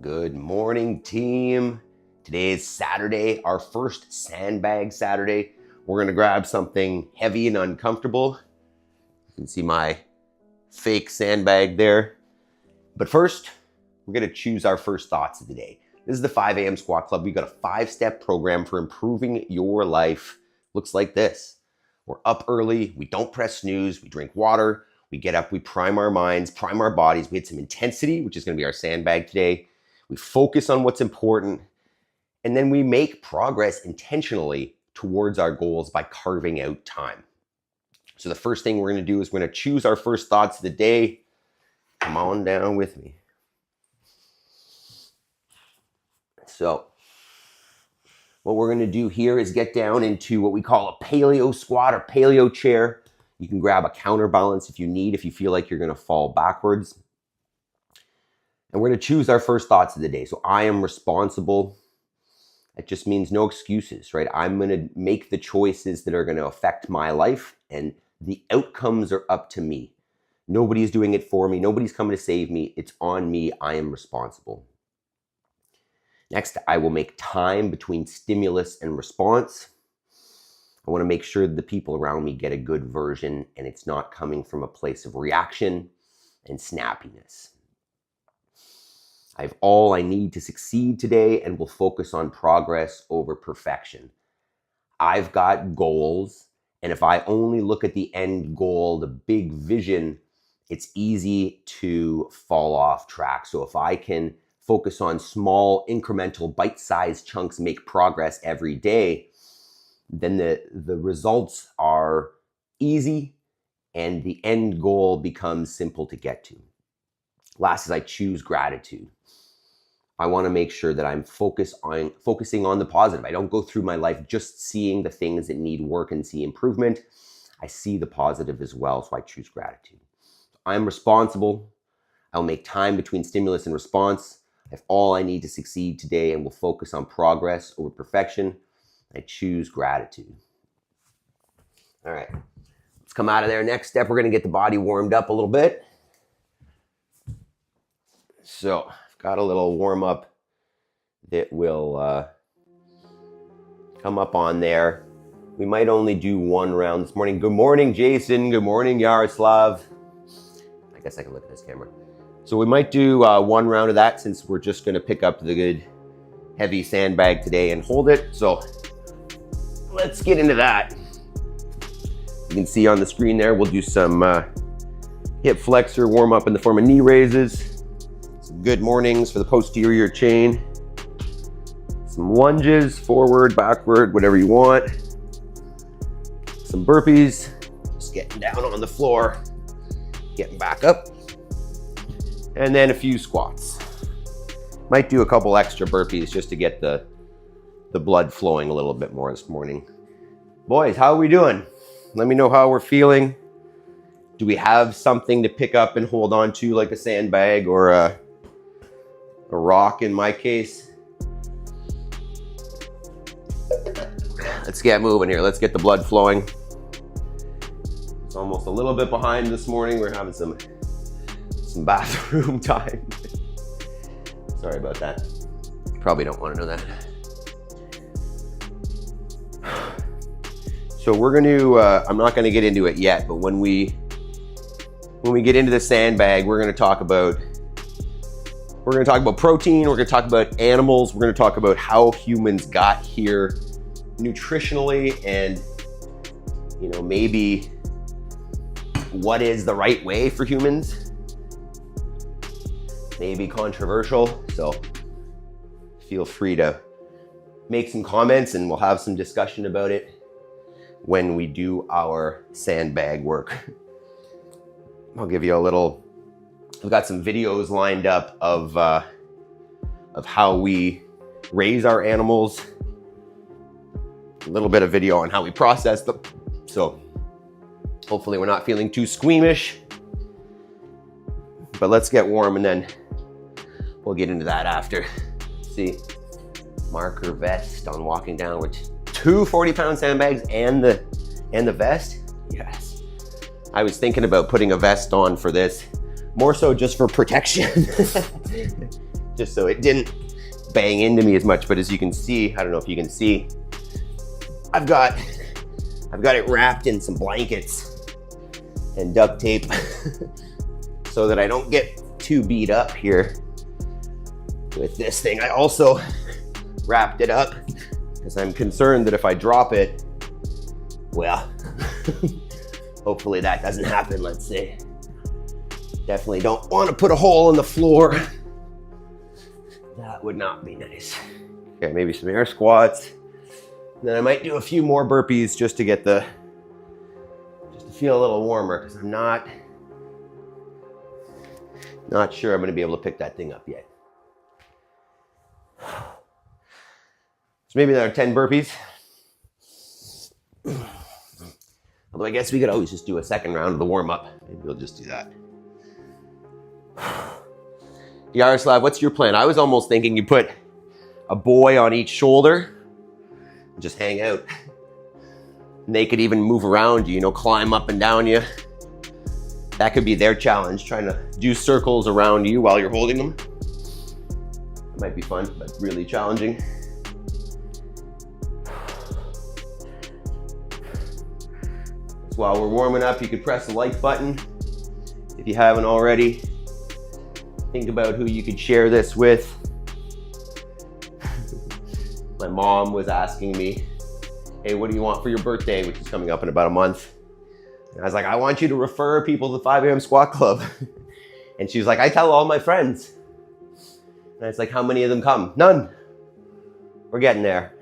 Good morning, team. Today is Saturday, our first Sandbag Saturday. We're gonna grab something heavy and uncomfortable. You can see my fake sandbag there. But first, we're gonna choose our first thoughts of the day. This is the 5 a.m. Squat Club. We've got a 5-step program for improving your life. Looks like this. We're up early, we don't press snooze, we drink water, we get up, we prime our minds, prime our bodies. We hit some intensity, which is gonna be our sandbag today. We focus on what's important, and then we make progress intentionally towards our goals by carving out time. So the first thing we're gonna do is we're gonna choose our first thoughts of the day. Come on down with me. So what we're gonna do here is get down into what we call a paleo squat or paleo chair. You can grab a counterbalance if you need, if you feel like you're gonna fall backwards. And we're gonna choose our first thoughts of the day. So I am responsible. It just means no excuses, right? I'm gonna make the choices that are gonna affect my life, and the outcomes are up to me. Nobody's doing it for me. Nobody's coming to save me. It's on me. I am responsible. Next, I will make time between stimulus and response. I wanna make sure the people around me get a good version and it's not coming from a place of reaction and snappiness. I have all I need to succeed today and will focus on progress over perfection. I've got goals, and if I only look at the end goal, the big vision, it's easy to fall off track. So if I can focus on small, incremental, bite-sized chunks, make progress every day, then the results are easy and the end goal becomes simple to get to. Last is I choose gratitude. I want to make sure that I'm focusing on the positive. I don't go through my life just seeing the things that need work and see improvement. I see the positive as well, so I choose gratitude. I'm responsible. I'll make time between stimulus and response. I have all I need to succeed today and will focus on progress over perfection. I choose gratitude. All right, let's come out of there. Next step, we're going to get the body warmed up a little bit. So I've got a little warm up that will come up on there. We might only do one round this morning. Good morning, Jason. Good morning, Yaroslav. I guess I can look at this camera. So we might do one round of that since we're just going to pick up the good heavy sandbag today and hold it. So let's get into that. You can see on the screen there, we'll do some hip flexor warm up in the form of knee raises. Good mornings for the posterior chain. Some lunges, forward, backward, whatever you want. Some burpees, just getting down on the floor, getting back up. And then a few squats. Might do a couple extra burpees just to get the blood flowing a little bit more this morning. Boys, how are we doing? Let me know how we're feeling. Do we have something to pick up and hold on to, like a sandbag or a rock in my case? Let's get moving here. Let's get the blood flowing. It's almost a little bit behind this morning. We're having some bathroom time. Sorry about that. Probably don't want to know that. So we're going to, I'm not going to get into it yet, but when we get into the sandbag, we're going to talk about protein, we're going to talk about animals, we're going to talk about how humans got here nutritionally, and maybe what is the right way for humans. Maybe controversial, so feel free to make some comments and we'll have some discussion about it when we do our sandbag work. I'll give you a little, I've got some videos lined up of how we raise our animals, a little bit of video on how we process them. So hopefully we're not feeling too squeamish, but let's get warm and then we'll get into that after. See, marker vest on walking down with 2 40-pound sandbags and the vest. Yes. I was thinking about putting a vest on for this, more so just for protection. just so it didn't bang into me as much. But as you can see, I don't know if you can see, I've got it wrapped in some blankets and duct tape so that I don't get too beat up here with this thing. I also wrapped it up because I'm concerned that if I drop it, well, hopefully that doesn't happen, let's say. Definitely don't want to put a hole in the floor. That would not be nice. Okay, maybe some air squats. Then I might do a few more burpees just to get just to feel a little warmer, because I'm not sure I'm going to be able to pick that thing up yet. So maybe another 10 burpees. Although I guess we could always just do a second round of the warm up. Maybe we'll just do that. Yaroslav, what's your plan? I was almost thinking you put a boy on each shoulder and just hang out. And they could even move around you, climb up and down you. That could be their challenge, trying to do circles around you while you're holding them. It might be fun, but really challenging. So while we're warming up, you could press the like button if you haven't already. Think about who you could share this with. My mom was asking me, hey, what do you want for your birthday, which is coming up in about a month? And I was like, I want you to refer people to the 5 a.m. squat club. And she was like, I tell all my friends. And I was like, how many of them come? None. We're getting there.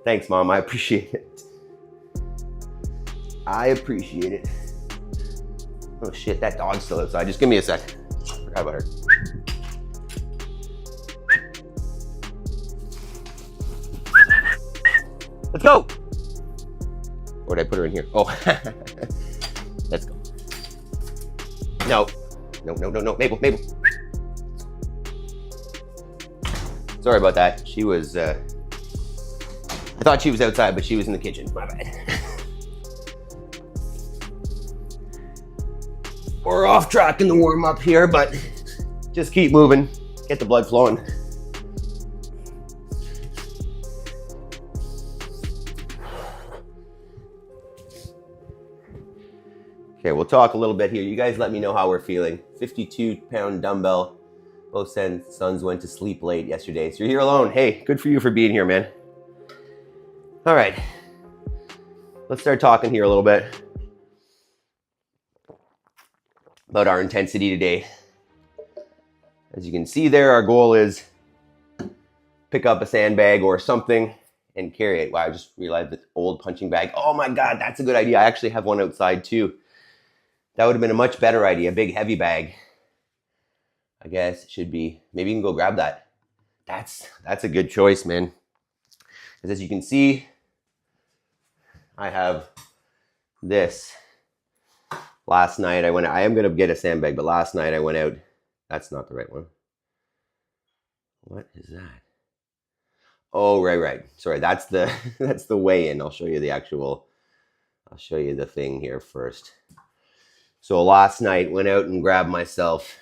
Thanks, Mom. I appreciate it. I appreciate it. Oh shit, that dog's still outside. Just give me a sec. Forgot about her. Let's go. Or did I put her in here? Oh, let's go. No. Mabel. Sorry about that. She was, I thought she was outside, but she was in the kitchen. My bad. We're off track in the warm up here, but just keep moving. Get the blood flowing. Okay, we'll talk a little bit here. You guys let me know how we're feeling. 52-pound dumbbell. Both sons went to sleep late yesterday, so you're here alone. Hey, good for you for being here, man. All right. Let's start talking here a little bit about our intensity today. As you can see there, our goal is pick up a sandbag or something and carry it. Wow, I just realized the old punching bag. Oh my God, that's a good idea. I actually have one outside too. That would have been a much better idea, a big heavy bag. I guess it should be, maybe you can go grab that. That's a good choice, man. Because as you can see, I have this. Last night I am going to get a sandbag, but last night I went out. That's not the right one. What is that? Oh, right. Sorry, that's the weigh-in. I'll show you the thing here first. So last night went out and grabbed myself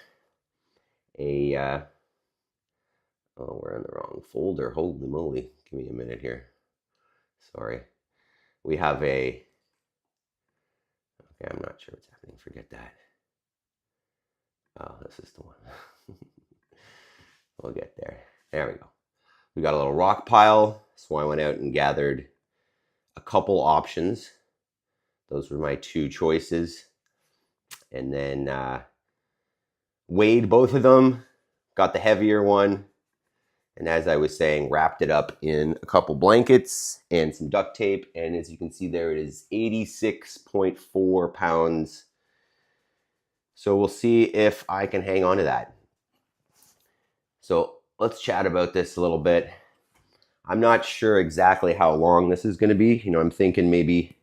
a, we're in the wrong folder. Holy moly. Give me a minute here. Sorry. We have okay, I'm not sure what's happening. Forget that. Oh, this is the one. We'll get there. There we go. We got a little rock pile. So I went out and gathered a couple options. Those were my two choices. And then weighed both of them, got the heavier one. And as I was saying, wrapped it up in a couple blankets and some duct tape. And as you can see there, it is 86.4 pounds. So we'll see if I can hang on to that. So let's chat about this a little bit. I'm not sure exactly how long this is going to be. I'm thinking maybe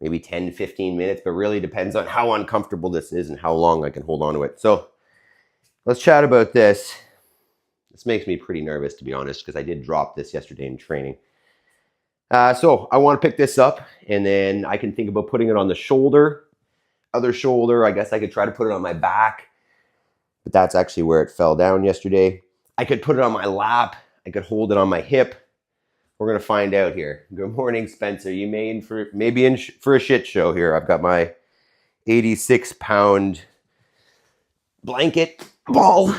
10 to 15 minutes, but really depends on how uncomfortable this is and how long I can hold on to it. So let's chat about this. This makes me pretty nervous, to be honest, because I did drop this yesterday in training. So I want to pick this up, and then I can think about putting it on the shoulder. Other shoulder, I guess I could try to put it on my back. but that's actually where it fell down yesterday. I could put it on my lap. I could hold it on my hip. We're gonna find out here. Good morning, Spencer. You maybe in for a shit show here. I've got my 86-pound blanket ball.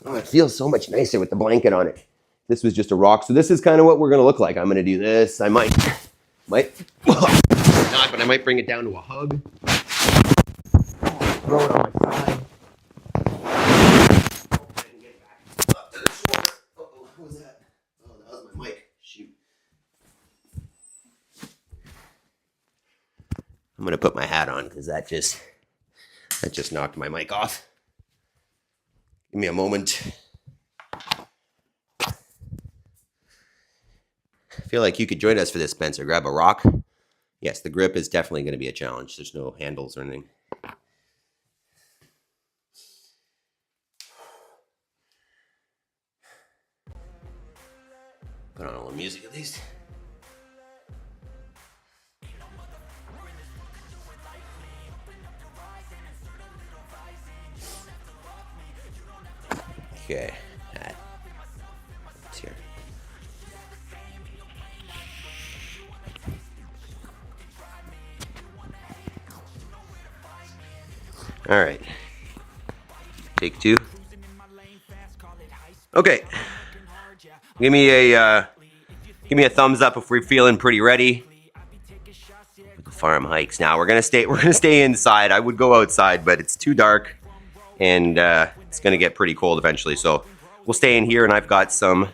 Oh, it feels so much nicer with the blanket on it. This was just a rock, so this is kind of what we're gonna look like. I'm gonna do this. I might not, but I might bring it down to a hug. Throw it on my side. What was that? Oh, that was my mic. Shoot. I'm gonna put my hat on because that just knocked my mic off. Give me a moment. I feel like you could join us for this, Spencer. Grab a rock. Yes, the grip is definitely going to be a challenge. There's no handles or anything. Put on a little music at least. Okay, hat. It's here. All right. Take two. Okay. Give me a thumbs up if we're feeling pretty ready. The farm hikes. Now we're gonna stay inside. I would go outside, but it's too dark, and it's gonna get pretty cold eventually. So we'll stay in here, and I've got some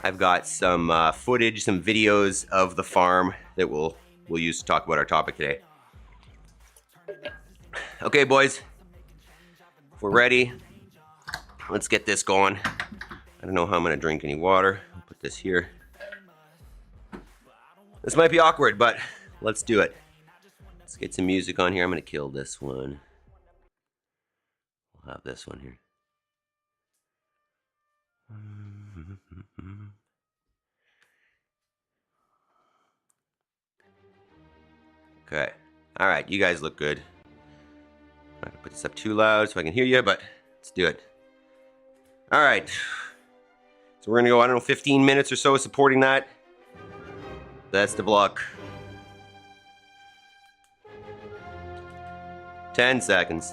footage, some videos of the farm that we'll use to talk about our topic today. Okay, boys, if we're ready, let's get this going. I don't know how I'm gonna drink any water. I'll put this here. This might be awkward, but let's do it. Let's get some music on here. I'm gonna kill this one. We'll have this one here. Okay. All right, you guys look good. I'm not gonna put this up too loud so I can hear you, but let's do it. All right. So we're gonna go, I don't know, 15 minutes or so supporting that. Best of luck. 10 seconds.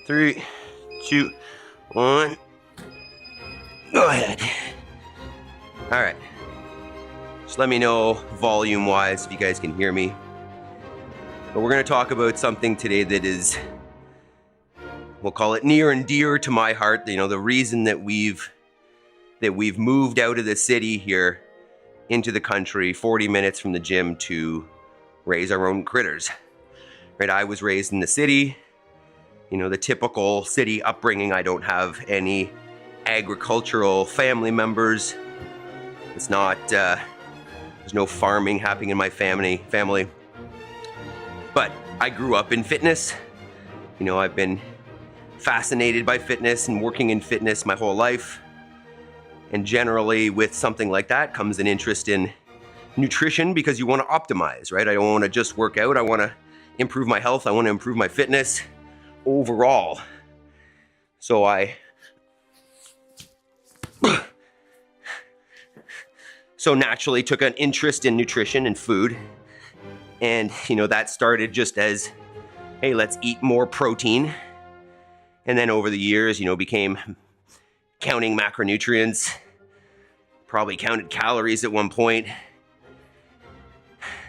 3, 2, 1. Go ahead. All right. Just let me know volume-wise if you guys can hear me. But we're going to talk about something today that is, we'll call it near and dear to my heart. You know, the reason that we've moved out of the city here into the country, 40 minutes from the gym, to raise our own critters. Right? I was raised in the city. You know, the typical city upbringing. I don't have any agricultural family members. It's not, there's no farming happening in my family. But I grew up in fitness. You know, I've been fascinated by fitness and working in fitness my whole life. And generally with something like that comes an interest in nutrition, because you want to optimize, right? I don't want to just work out. I want to improve my health. I want to improve my fitness overall. So so naturally took an interest in nutrition and food. And, you know, that started just as, hey, let's eat more protein. And then over the years, you know, became counting macronutrients, probably counted calories at one point,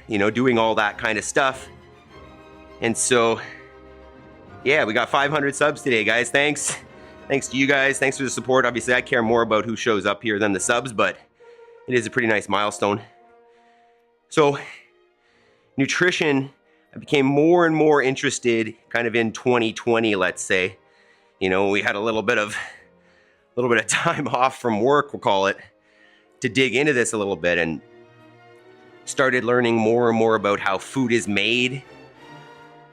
you know, doing all that kind of stuff. And so, yeah, we got 500 subs today, guys. Thanks to you guys. Thanks for the support. Obviously, I care more about who shows up here than the subs, but it is a pretty nice milestone. So, nutrition, I became more and more interested kind of in 2020, let's say. You know, we had a little bit of time off from work, we'll call it, to dig into this a little bit, and started learning more and more about how food is made.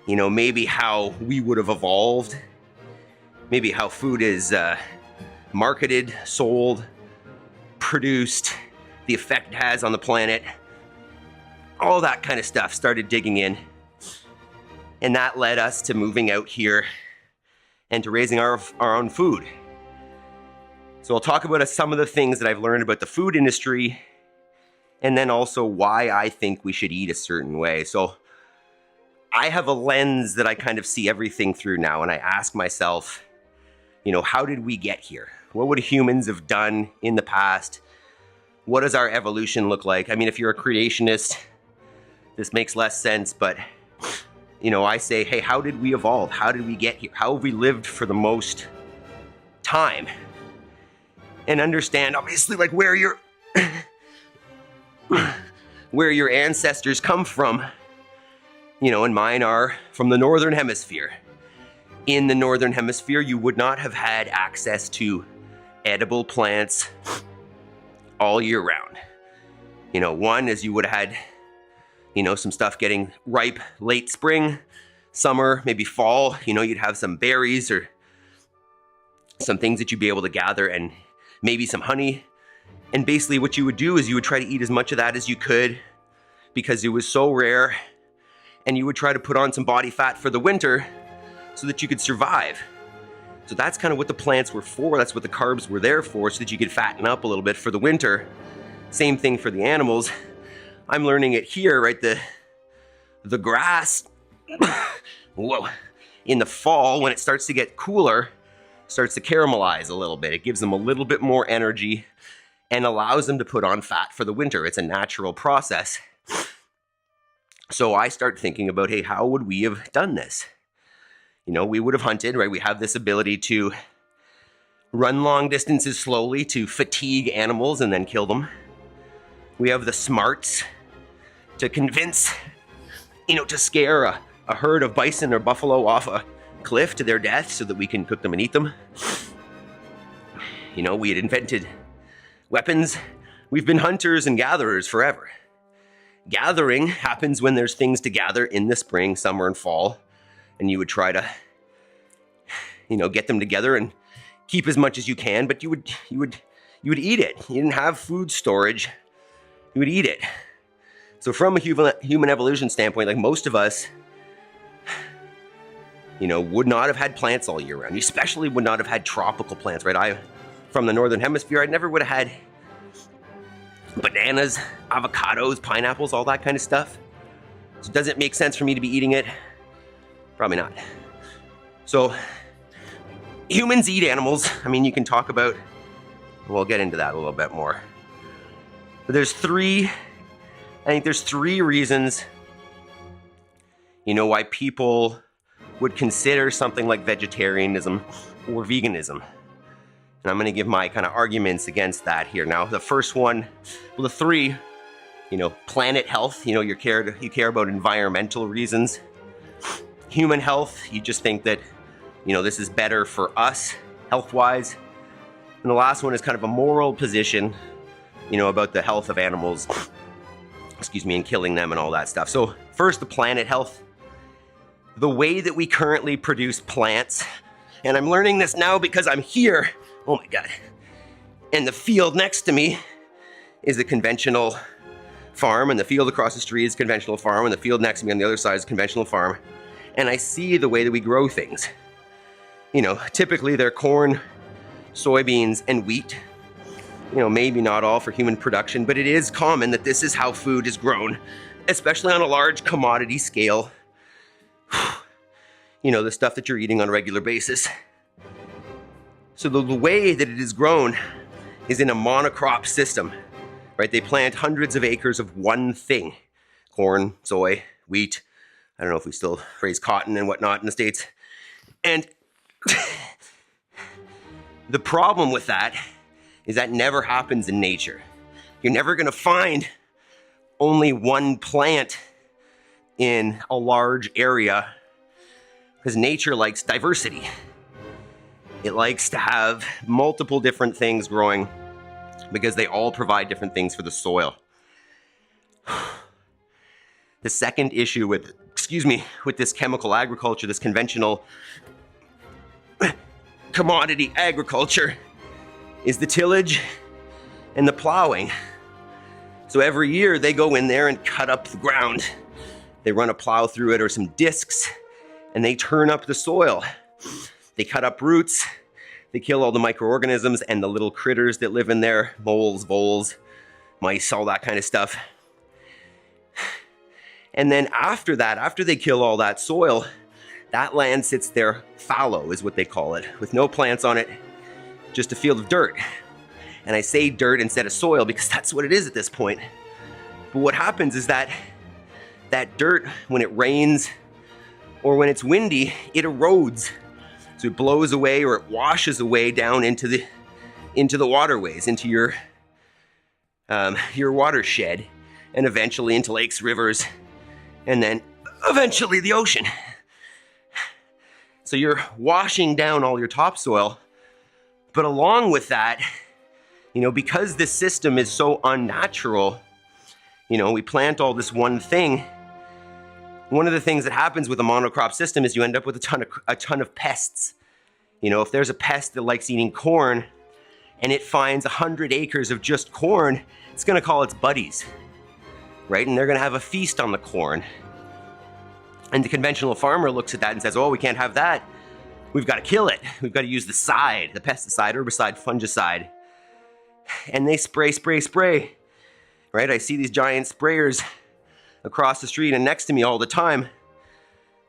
You know, maybe how we would have evolved. Maybe how food is marketed, sold, produced, the effect it has on the planet. all that kind of stuff, started digging in. And that led us to moving out here and to raising our own food. So I'll talk about some of the things that I've learned about the food industry, and then also why I think we should eat a certain way. So I have a lens that I kind of see everything through now, and I ask myself, how did we get here? What would humans have done in the past? What does our evolution look like? I mean, if you're a creationist, this makes less sense, but I say, hey, how did we evolve? How did we get here? How have we lived for the most time? And understand, obviously, like where your ancestors come from, and mine are from the Northern Hemisphere. In the Northern Hemisphere, you would not have had access to edible plants all year round. One is you would have had, some stuff getting ripe late spring, summer, maybe fall. You'd have some berries or some things that you'd be able to gather, and maybe some honey. And basically what you would do is you would try to eat as much of that as you could because it was so rare, and you would try to put on some body fat for the winter so that you could survive. So that's kind of what the plants were for. That's what the carbs were there for, so that you could fatten up a little bit for the winter. Same thing for the animals. I'm learning it here, right? The grass, whoa, in the fall, when it starts to get cooler, starts to caramelize a little bit. It gives them a little bit more energy and allows them to put on fat for the winter. It's a natural process. So I start thinking about, hey, how would we have done this? We would have hunted, right? We have this ability to run long distances slowly to fatigue animals and then kill them. We have the smarts to convince, to scare a herd of bison or buffalo off a cliff to their death so that we can cook them and eat them. We had invented weapons. We've been hunters and gatherers forever. Gathering happens when there's things to gather in the spring, summer, and fall, and you would try to, get them together and keep as much as you can, but you would eat it. You didn't have food storage. You would eat it. So from a human evolution standpoint, like most of us, would not have had plants all year round. You especially would not have had tropical plants, right? From the Northern Hemisphere, I never would have had bananas, avocados, pineapples, all that kind of stuff. So does it make sense for me to be eating it? Probably not. So humans eat animals. I mean, you can talk about, we'll get into that a little bit more. But there's three reasons, why people would consider something like vegetarianism or veganism. And I'm going to give my kind of arguments against that here. Now, the first one, well, the three, planet health, you care about environmental reasons. Human health, you just think that, this is better for us health-wise. And the last one is kind of a moral position, about the health of animals, and killing them and all that stuff. So first, the planet health. The way that we currently produce plants, and I'm learning this now because I'm here, oh my God, and the field next to me is a conventional farm, and the field across the street is a conventional farm, and the field next to me on the other side is a conventional farm, and I see the way that we grow things. Typically they're corn, soybeans, and wheat. Maybe not all for human production, but it is common that this is how food is grown, especially on a large commodity scale. The stuff that you're eating on a regular basis. So the way that it is grown is in a monocrop system, right? They plant hundreds of acres of one thing. Corn, soy, wheat. I don't know if we still raise cotton and whatnot in the States. And the problem with that is that never happens in nature. You're never going to find only one plant in a large area, because nature likes diversity. It likes to have multiple different things growing because they all provide different things for the soil. The second issue with this chemical agriculture, this conventional commodity agriculture, is the tillage and the plowing. So every year they go in there and cut up the ground. They run a plow through it or some discs, and they turn up the soil. They cut up roots. They kill all the microorganisms and the little critters that live in there, moles, voles, mice, all that kind of stuff. And then after that, after they kill all that soil, that land sits there fallow, is what they call it, with no plants on it, just a field of dirt. And I say dirt instead of soil because that's what it is at this point. But what happens is that dirt, when it rains or when it's windy, it erodes. So it blows away or it washes away down into the waterways, into your watershed, and eventually into lakes, rivers, and then eventually the ocean. So you're washing down all your topsoil, but along with that, because this system is so unnatural, we plant all this one thing. One of the things that happens with a monocrop system is you end up with a ton of pests. If there's a pest that likes eating corn and it finds 100 acres of just corn, it's gonna call its buddies, right? And they're gonna have a feast on the corn. And the conventional farmer looks at that and says, oh, we can't have that. We've got to kill it. We've got to use the pesticide, herbicide, fungicide. And they spray, right? I see these giant sprayers across the street and next to me all the time.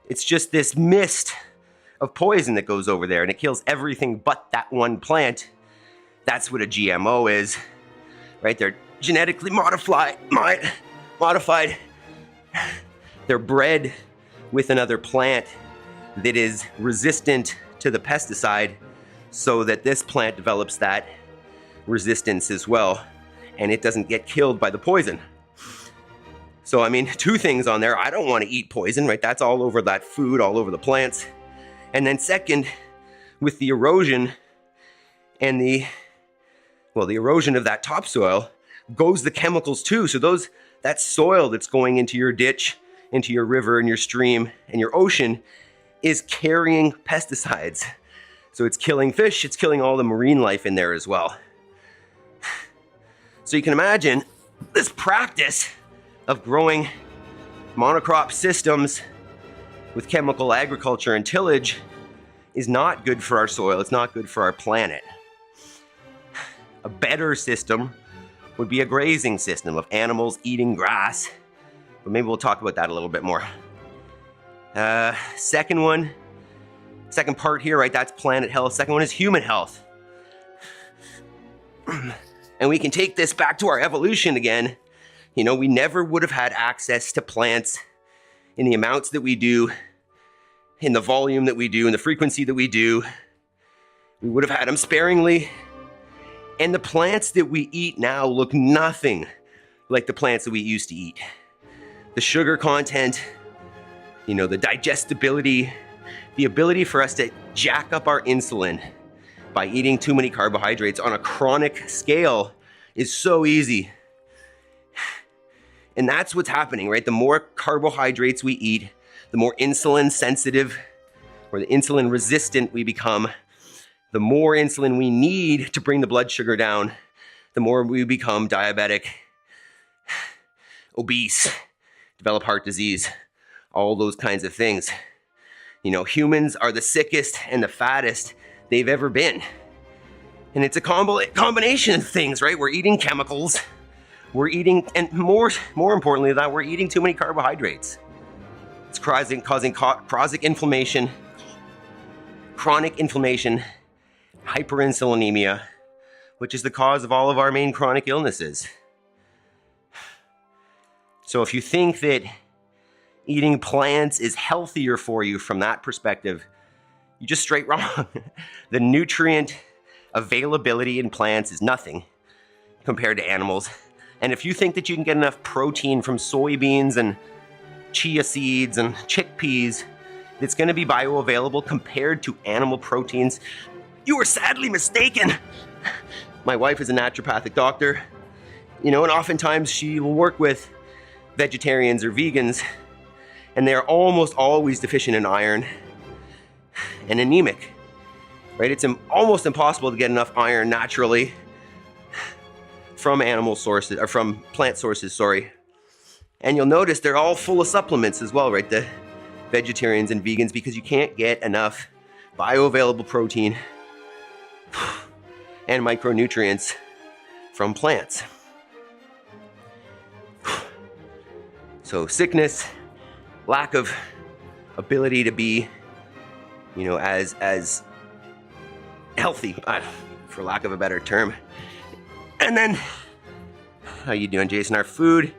It's just this mist of poison that goes over there and it kills everything but that one plant. That's what a GMO is, right? They're genetically modified. They're bred with another plant that is resistant to the pesticide so that this plant develops that resistance as well and it doesn't get killed by the poison. So, two things on there. I don't want to eat poison, right? That's all over that food, all over the plants. And then second, with the erosion and the erosion of that topsoil goes the chemicals too. So that soil that's going into your ditch, into your river and your stream and your ocean is carrying pesticides. So it's killing fish, it's killing all the marine life in there as well. So you can imagine this practice of growing monocrop systems with chemical agriculture and tillage is not good for our soil, it's not good for our planet. A better system would be a grazing system of animals eating grass, but maybe we'll talk about that a little bit more. Second part here, right, that's planet health. Second one is human health. And we can take this back to our evolution again. We never would have had access to plants in the amounts that we do, in the volume that we do, in the frequency that we do. We would have had them sparingly. And the plants that we eat now look nothing like the plants that we used to eat. The sugar content, the digestibility, the ability for us to jack up our insulin by eating too many carbohydrates on a chronic scale is so easy. And that's what's happening, right? The more carbohydrates we eat, the more insulin sensitive or the insulin resistant we become, the more insulin we need to bring the blood sugar down, the more we become diabetic, obese, develop heart disease, all those kinds of things. Humans are the sickest and the fattest they've ever been. And it's a combination of things, right? We're eating chemicals, we're eating, and more importantly than that, we're eating too many carbohydrates. It's causing chronic inflammation, hyperinsulinemia, which is the cause of all of our main chronic illnesses. So if you think that eating plants is healthier for you from that perspective, you're just straight wrong. The nutrient availability in plants is nothing compared to animals. And if you think that you can get enough protein from soybeans and chia seeds and chickpeas that's going to be bioavailable compared to animal proteins, you are sadly mistaken. My wife is a naturopathic doctor, and oftentimes she will work with vegetarians or vegans, and they are almost always deficient in iron and anemic, right? It's almost impossible to get enough iron naturally from animal sources, or from plant sources, sorry. And you'll notice they're all full of supplements as well, right? The vegetarians and vegans, because you can't get enough bioavailable protein and micronutrients from plants. So sickness, lack of ability to be, you know, as healthy, for lack of a better term. And then, how you doing, Jason? Our food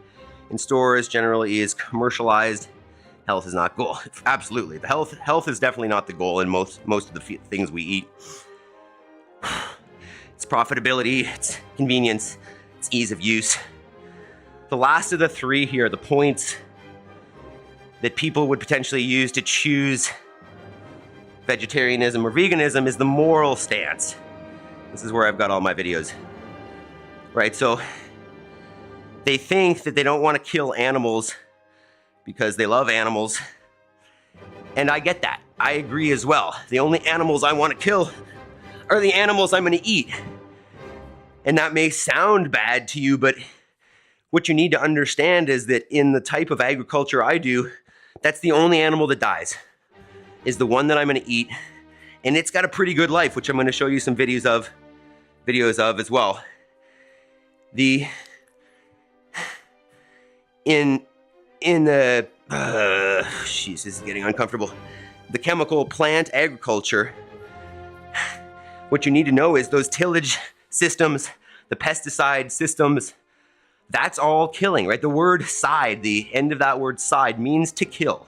in stores generally is commercialized. Health is not goal. Absolutely, the health is definitely not the goal in most of the things we eat. It's profitability, it's convenience, it's ease of use. The last of the three here, the points that people would potentially use to choose vegetarianism or veganism, is the moral stance. This is where I've got all my videos. Right, so they think that they don't want to kill animals because they love animals. And I get that. I agree as well. The only animals I want to kill are the animals I'm going to eat. And that may sound bad to you, but what you need to understand is that in the type of agriculture I do, that's the only animal that dies, is the one that I'm going to eat. And it's got a pretty good life, which I'm going to show you some videos of as well. In the, jeez, this is getting uncomfortable. The chemical plant agriculture, what you need to know is those tillage systems, the pesticide systems, that's all killing, right? The word side, the end of that word side, means to kill.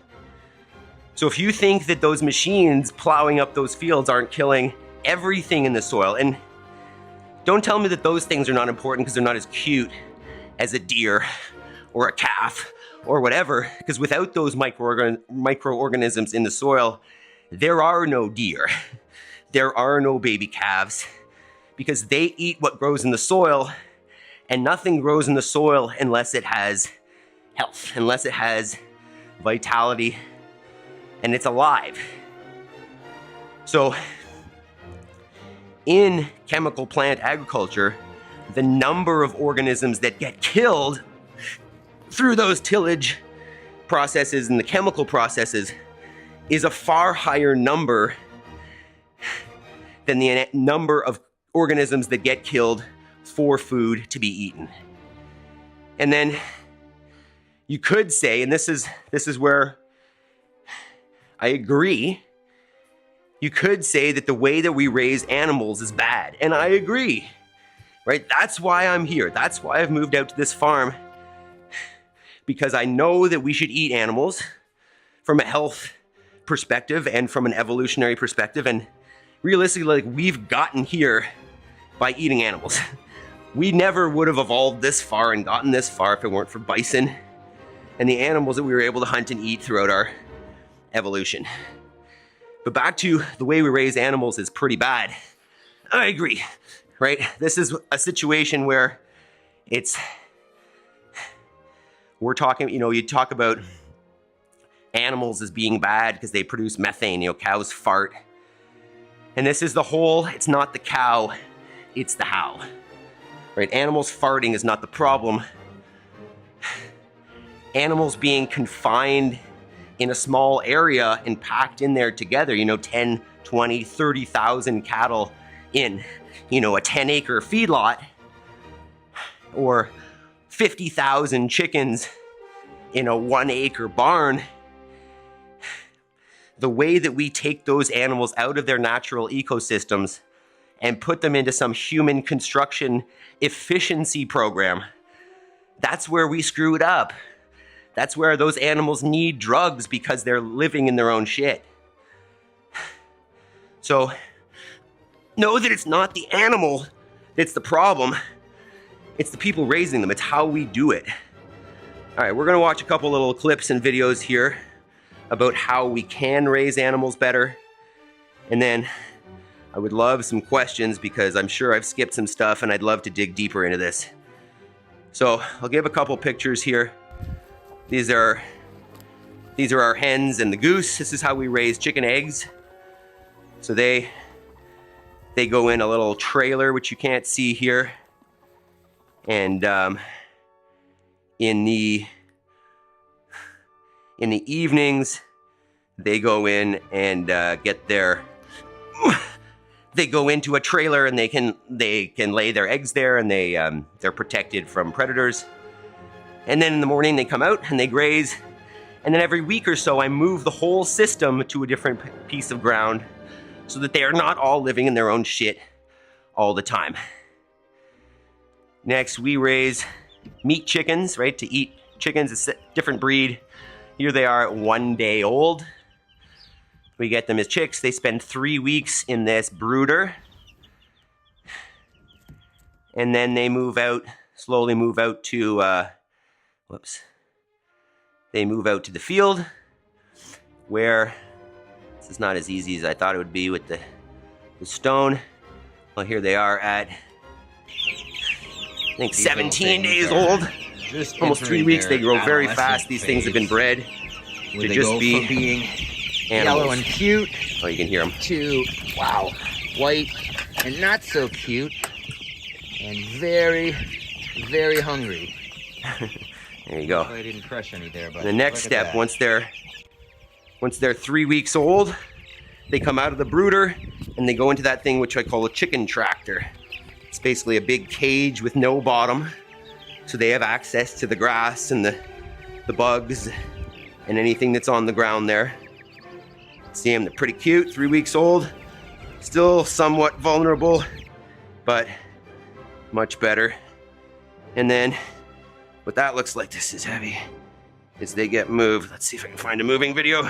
So if you think that those machines plowing up those fields aren't killing everything in the soil, and don't tell me that those things are not important because they're not as cute as a deer or a calf or whatever, because without those microorganisms in the soil, there are no deer, there are no baby calves, because they eat what grows in the soil, and nothing grows in the soil unless it has health, unless it has vitality, and it's alive. So in chemical plant agriculture, the number of organisms that get killed through those tillage processes and the chemical processes is a far higher number than the number of organisms that get killed for food to be eaten. And then you could say, and this is where I agree, you could say that the way that we raise animals is bad. And I agree, right? That's why I'm here. That's why I've moved out to this farm, because I know that we should eat animals from a health perspective and from an evolutionary perspective. And realistically, like, we've gotten here by eating animals. We never would have evolved this far and gotten this far if it weren't for bison and the animals that we were able to hunt and eat throughout our evolution. But back to the way we raise animals is pretty bad. I agree, right? This is a situation where we're talking, you know, you talk about animals as being bad because they produce methane, you know, cows fart. And this is the whole, it's not the cow, it's the how, right? Animals farting is not the problem. Animals being confined in a small area and packed in there together, you know, 10, 20, 30,000 cattle in, you know, a 10-acre feedlot, or 50,000 chickens in a 1-acre barn. The way that we take those animals out of their natural ecosystems and put them into some human construction efficiency program, that's where we screw it up. That's where those animals need drugs because they're living in their own shit. So know that it's not the animal that's the problem. It's the people raising them. It's how we do it. All right, we're gonna watch a couple little clips and videos here about how we can raise animals better. And then I would love some questions because I'm sure I've skipped some stuff and I'd love to dig deeper into this. So I'll give a couple pictures here. These are our hens and the goose. This is how we raise chicken eggs. So they go in a little trailer, which you can't see here. And in the evenings, they go in and get their. They go into a trailer and they can lay their eggs there, and they're protected from predators. And then in the morning they come out and they graze. And then every week or so I move the whole system to a different piece of ground so that they are not all living in their own shit all the time. Next, we raise meat chickens, right? To eat chickens, it's a different breed. Here they are at 1 day old. We get them as chicks. They spend 3 weeks in this brooder. And then they move out, slowly move out to, they move out to the field where, this is not as easy as I thought it would be with the stone. Well, here they are at, I think, 17 days old. Almost 3 weeks. They grow very fast. These things have been bred to just be being animals. Yellow and cute. Oh, you can hear them. To, wow, white and not so cute. And very, very hungry. There you go. I didn't crush any there, but the next step, once they're 3 weeks old, they come out of the brooder and they go into that thing which I call a chicken tractor. It's basically a big cage with no bottom, so they have access to the grass and the bugs and anything that's on the ground there. See them, they're pretty cute, 3 weeks old, still somewhat vulnerable, but much better. And then what that looks like, this is heavy, is they get moved. Let's see if I can find a moving video.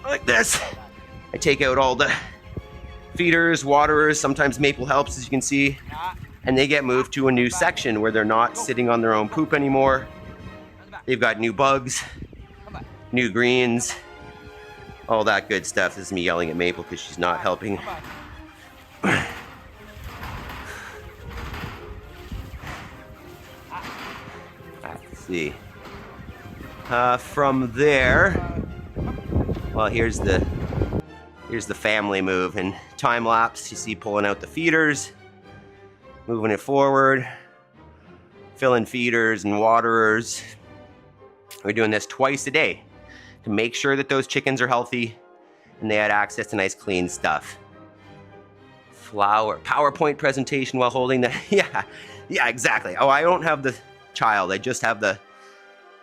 Like this. I take out all the feeders, waterers, sometimes maple helps, as you can see, and they get moved to a new section where they're not sitting on their own poop anymore. They've got new bugs, new greens, all that good stuff. This is me yelling at Maple because she's not helping. See. From there, well, here's the family move, and time lapse. You see pulling out the feeders, moving it forward, filling feeders and waterers. We're doing this twice a day to make sure that those chickens are healthy and they had access to nice clean stuff. PowerPoint presentation while holding the yeah, exactly. Oh, I don't have the child, I just have the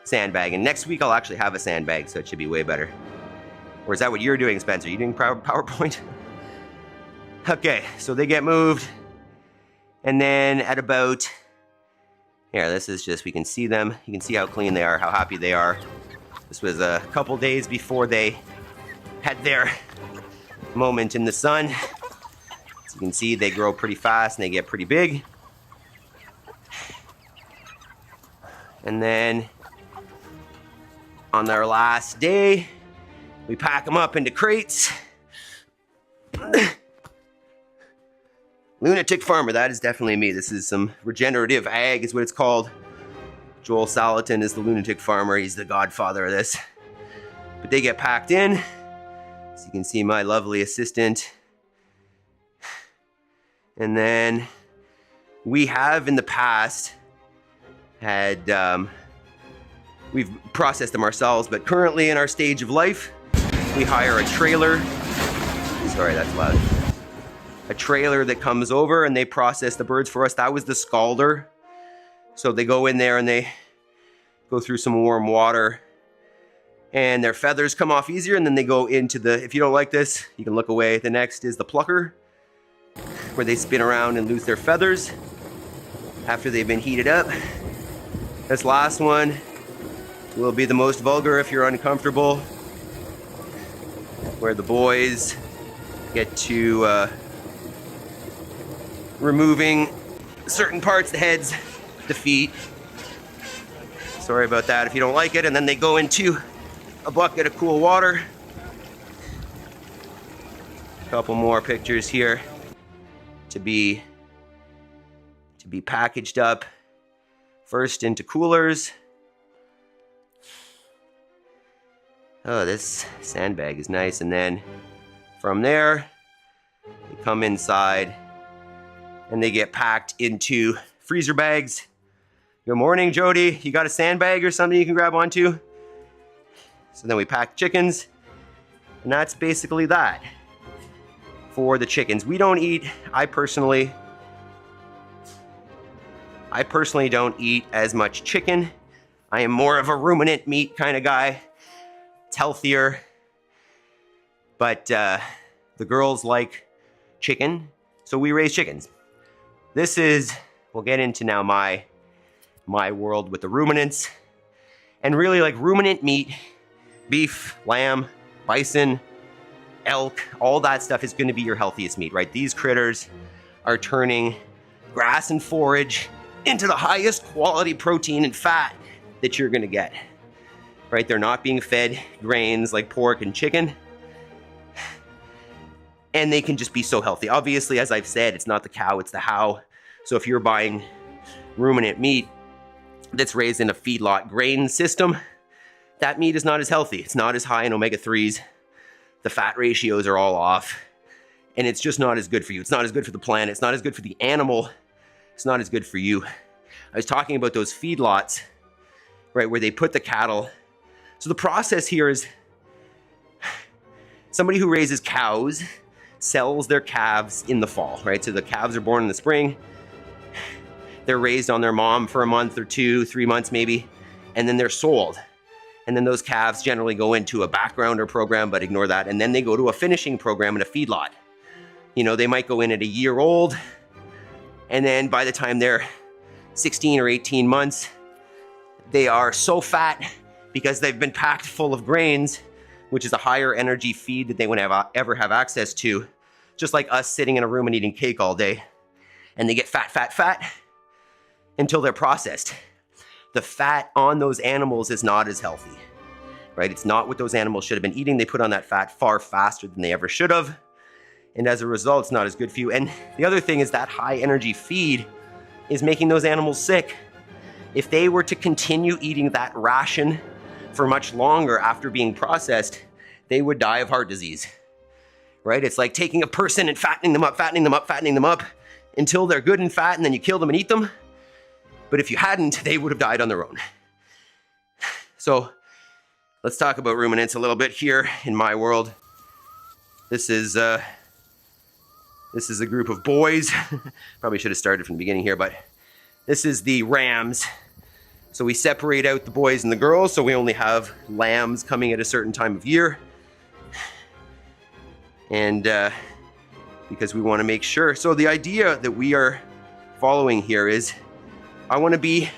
sandbag, and next week I'll actually have a sandbag, so it should be way better. Or is that what you're doing, Spencer? You doing PowerPoint? Okay, so they get moved, and then at about, here, this is just, we can see them, you can see how clean they are, how happy they are. This was a couple days before they had their moment in the sun. As you can see, they grow pretty fast and they get pretty big. And then on their last day, we pack them up into crates. Lunatic farmer, that is definitely me. This is some regenerative ag is what it's called. Joel Salatin is the lunatic farmer. He's the godfather of this. But they get packed in. So you can see my lovely assistant. And then we have in the past had, we've processed them ourselves, but currently in our stage of life, we hire a trailer. Sorry, that's loud. A trailer that comes over and they process the birds for us. That was the scalder. So they go in there and they go through some warm water and their feathers come off easier, and then they go into the, if you don't like this, you can look away. The next is the plucker, where they spin around and lose their feathers after they've been heated up. This last one will be the most vulgar if you're uncomfortable, where the boys get to removing certain parts, the heads, the feet. Sorry about that if you don't like it. And then they go into a bucket of cool water. A couple more pictures here to be packaged up. First into coolers. Oh, this sandbag is nice. And then from there, they come inside and they get packed into freezer bags. Good morning, Jody. You got a sandbag or something you can grab onto? So then we pack chickens, and that's basically that for the chickens. We don't eat, I personally don't eat as much chicken. I am more of a ruminant meat kind of guy. It's healthier, but the girls like chicken, so we raise chickens. This is, we'll get into now my world with the ruminants, and really like ruminant meat, beef, lamb, bison, elk, all that stuff is going to be your healthiest meat, right? These critters are turning grass and forage into the highest quality protein and fat that you're going to get, right? They're not being fed grains like pork and chicken, and they can just be so healthy. Obviously, as I've said, it's not the cow, it's the how. So if you're buying ruminant meat that's raised in a feedlot grain system, that meat is not as healthy. It's not as high in omega-3s. The fat ratios are all off, and it's just not as good for you. It's not as good for the planet. It's not as good for the animal. It's not as good for you. I was talking about those feedlots, right, where they put the cattle. So the process here is somebody who raises cows sells their calves in the fall, right? So the calves are born in the spring. They're raised on their mom for a month or 2, 3 months maybe, and then they're sold. And then those calves generally go into a backgrounder program, but ignore that. And then they go to a finishing program in a feedlot. You know, they might go in at a year old, and then by the time they're 16 or 18 months, they are so fat because they've been packed full of grains, which is a higher energy feed that they would ever have access to, just like us sitting in a room and eating cake all day. And they get fat, fat, fat until they're processed. The fat on those animals is not as healthy, right? It's not what those animals should have been eating. They put on that fat far faster than they ever should have. And as a result, it's not as good for you. And the other thing is that high energy feed is making those animals sick. If they were to continue eating that ration for much longer after being processed, they would die of heart disease, right? It's like taking a person and fattening them up, fattening them up, fattening them up until they're good and fat, and then you kill them and eat them. But if you hadn't, they would have died on their own. So let's talk about ruminants a little bit here in my world. This is a group of boys. Probably should have started from the beginning here, but this is the rams. So we separate out the boys and the girls, so we only have lambs coming at a certain time of year. And because we want to make sure. So the idea that we are following here is I want to be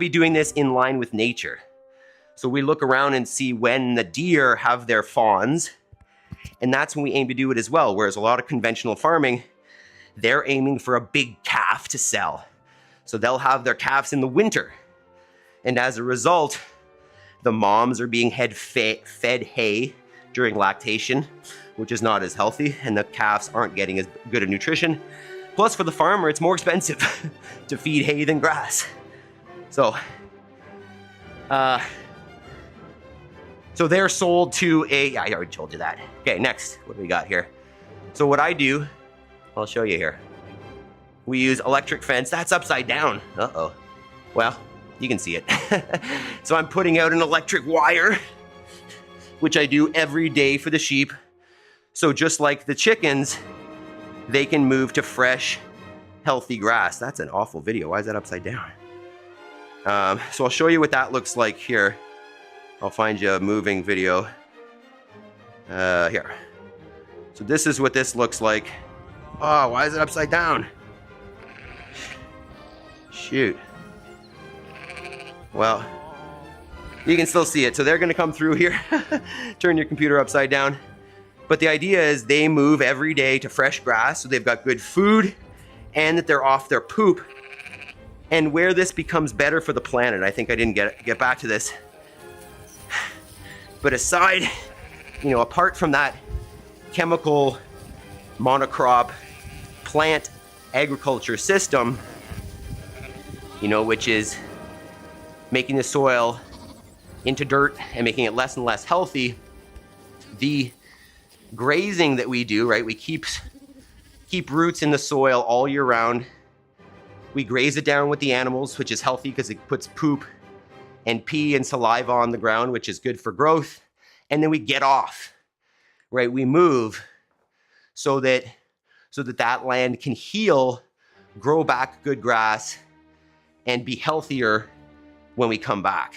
doing this in line with nature. So we look around and see when the deer have their fawns, and that's when we aim to do it as well. Whereas a lot of conventional farming, they're aiming for a big calf to sell. So they'll have their calves in the winter. And as a result, the moms are being fed hay during lactation, which is not as healthy, and the calves aren't getting as good a nutrition. Plus, for the farmer, it's more expensive to feed hay than grass. So they're sold to yeah, I already told you that. Okay, next, what do we got here? So what I do, I'll show you here. We use electric fence. That's upside down. Uh-oh. Well, you can see it. So I'm putting out an electric wire, which I do every day for the sheep. So just like the chickens, they can move to fresh, healthy grass. That's an awful video. Why is that upside down? So I'll show you what that looks like here. I'll find you a moving video. Here. So this is what this looks like. Oh, why is it upside down? Shoot. Well, you can still see it. So they're going to come through here. Turn your computer upside down. But the idea is they move every day to fresh grass, so they've got good food and that they're off their poop. And where this becomes better for the planet, I think I didn't get back to this. But aside, apart from that chemical monocrop plant agriculture system, which is making the soil into dirt and making it less and less healthy, the grazing that we do, right? We keep roots in the soil all year round. We graze it down with the animals, which is healthy because it puts poop and pee and saliva on the ground, which is good for growth. And then we get off, right? We move so that that land can heal, grow back good grass, and be healthier when we come back.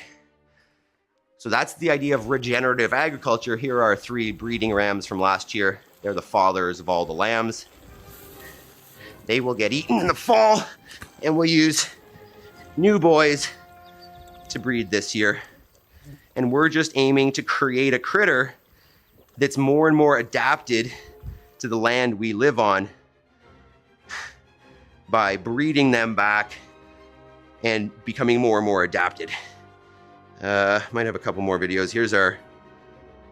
So that's the idea of regenerative agriculture. Here are 3 breeding rams from last year. They're the fathers of all the lambs. They will get eaten in the fall, and we'll use new boys to breed this year. And we're just aiming to create a critter that's more and more adapted to the land we live on by breeding them back and becoming more and more adapted. Might have a couple more videos. Here's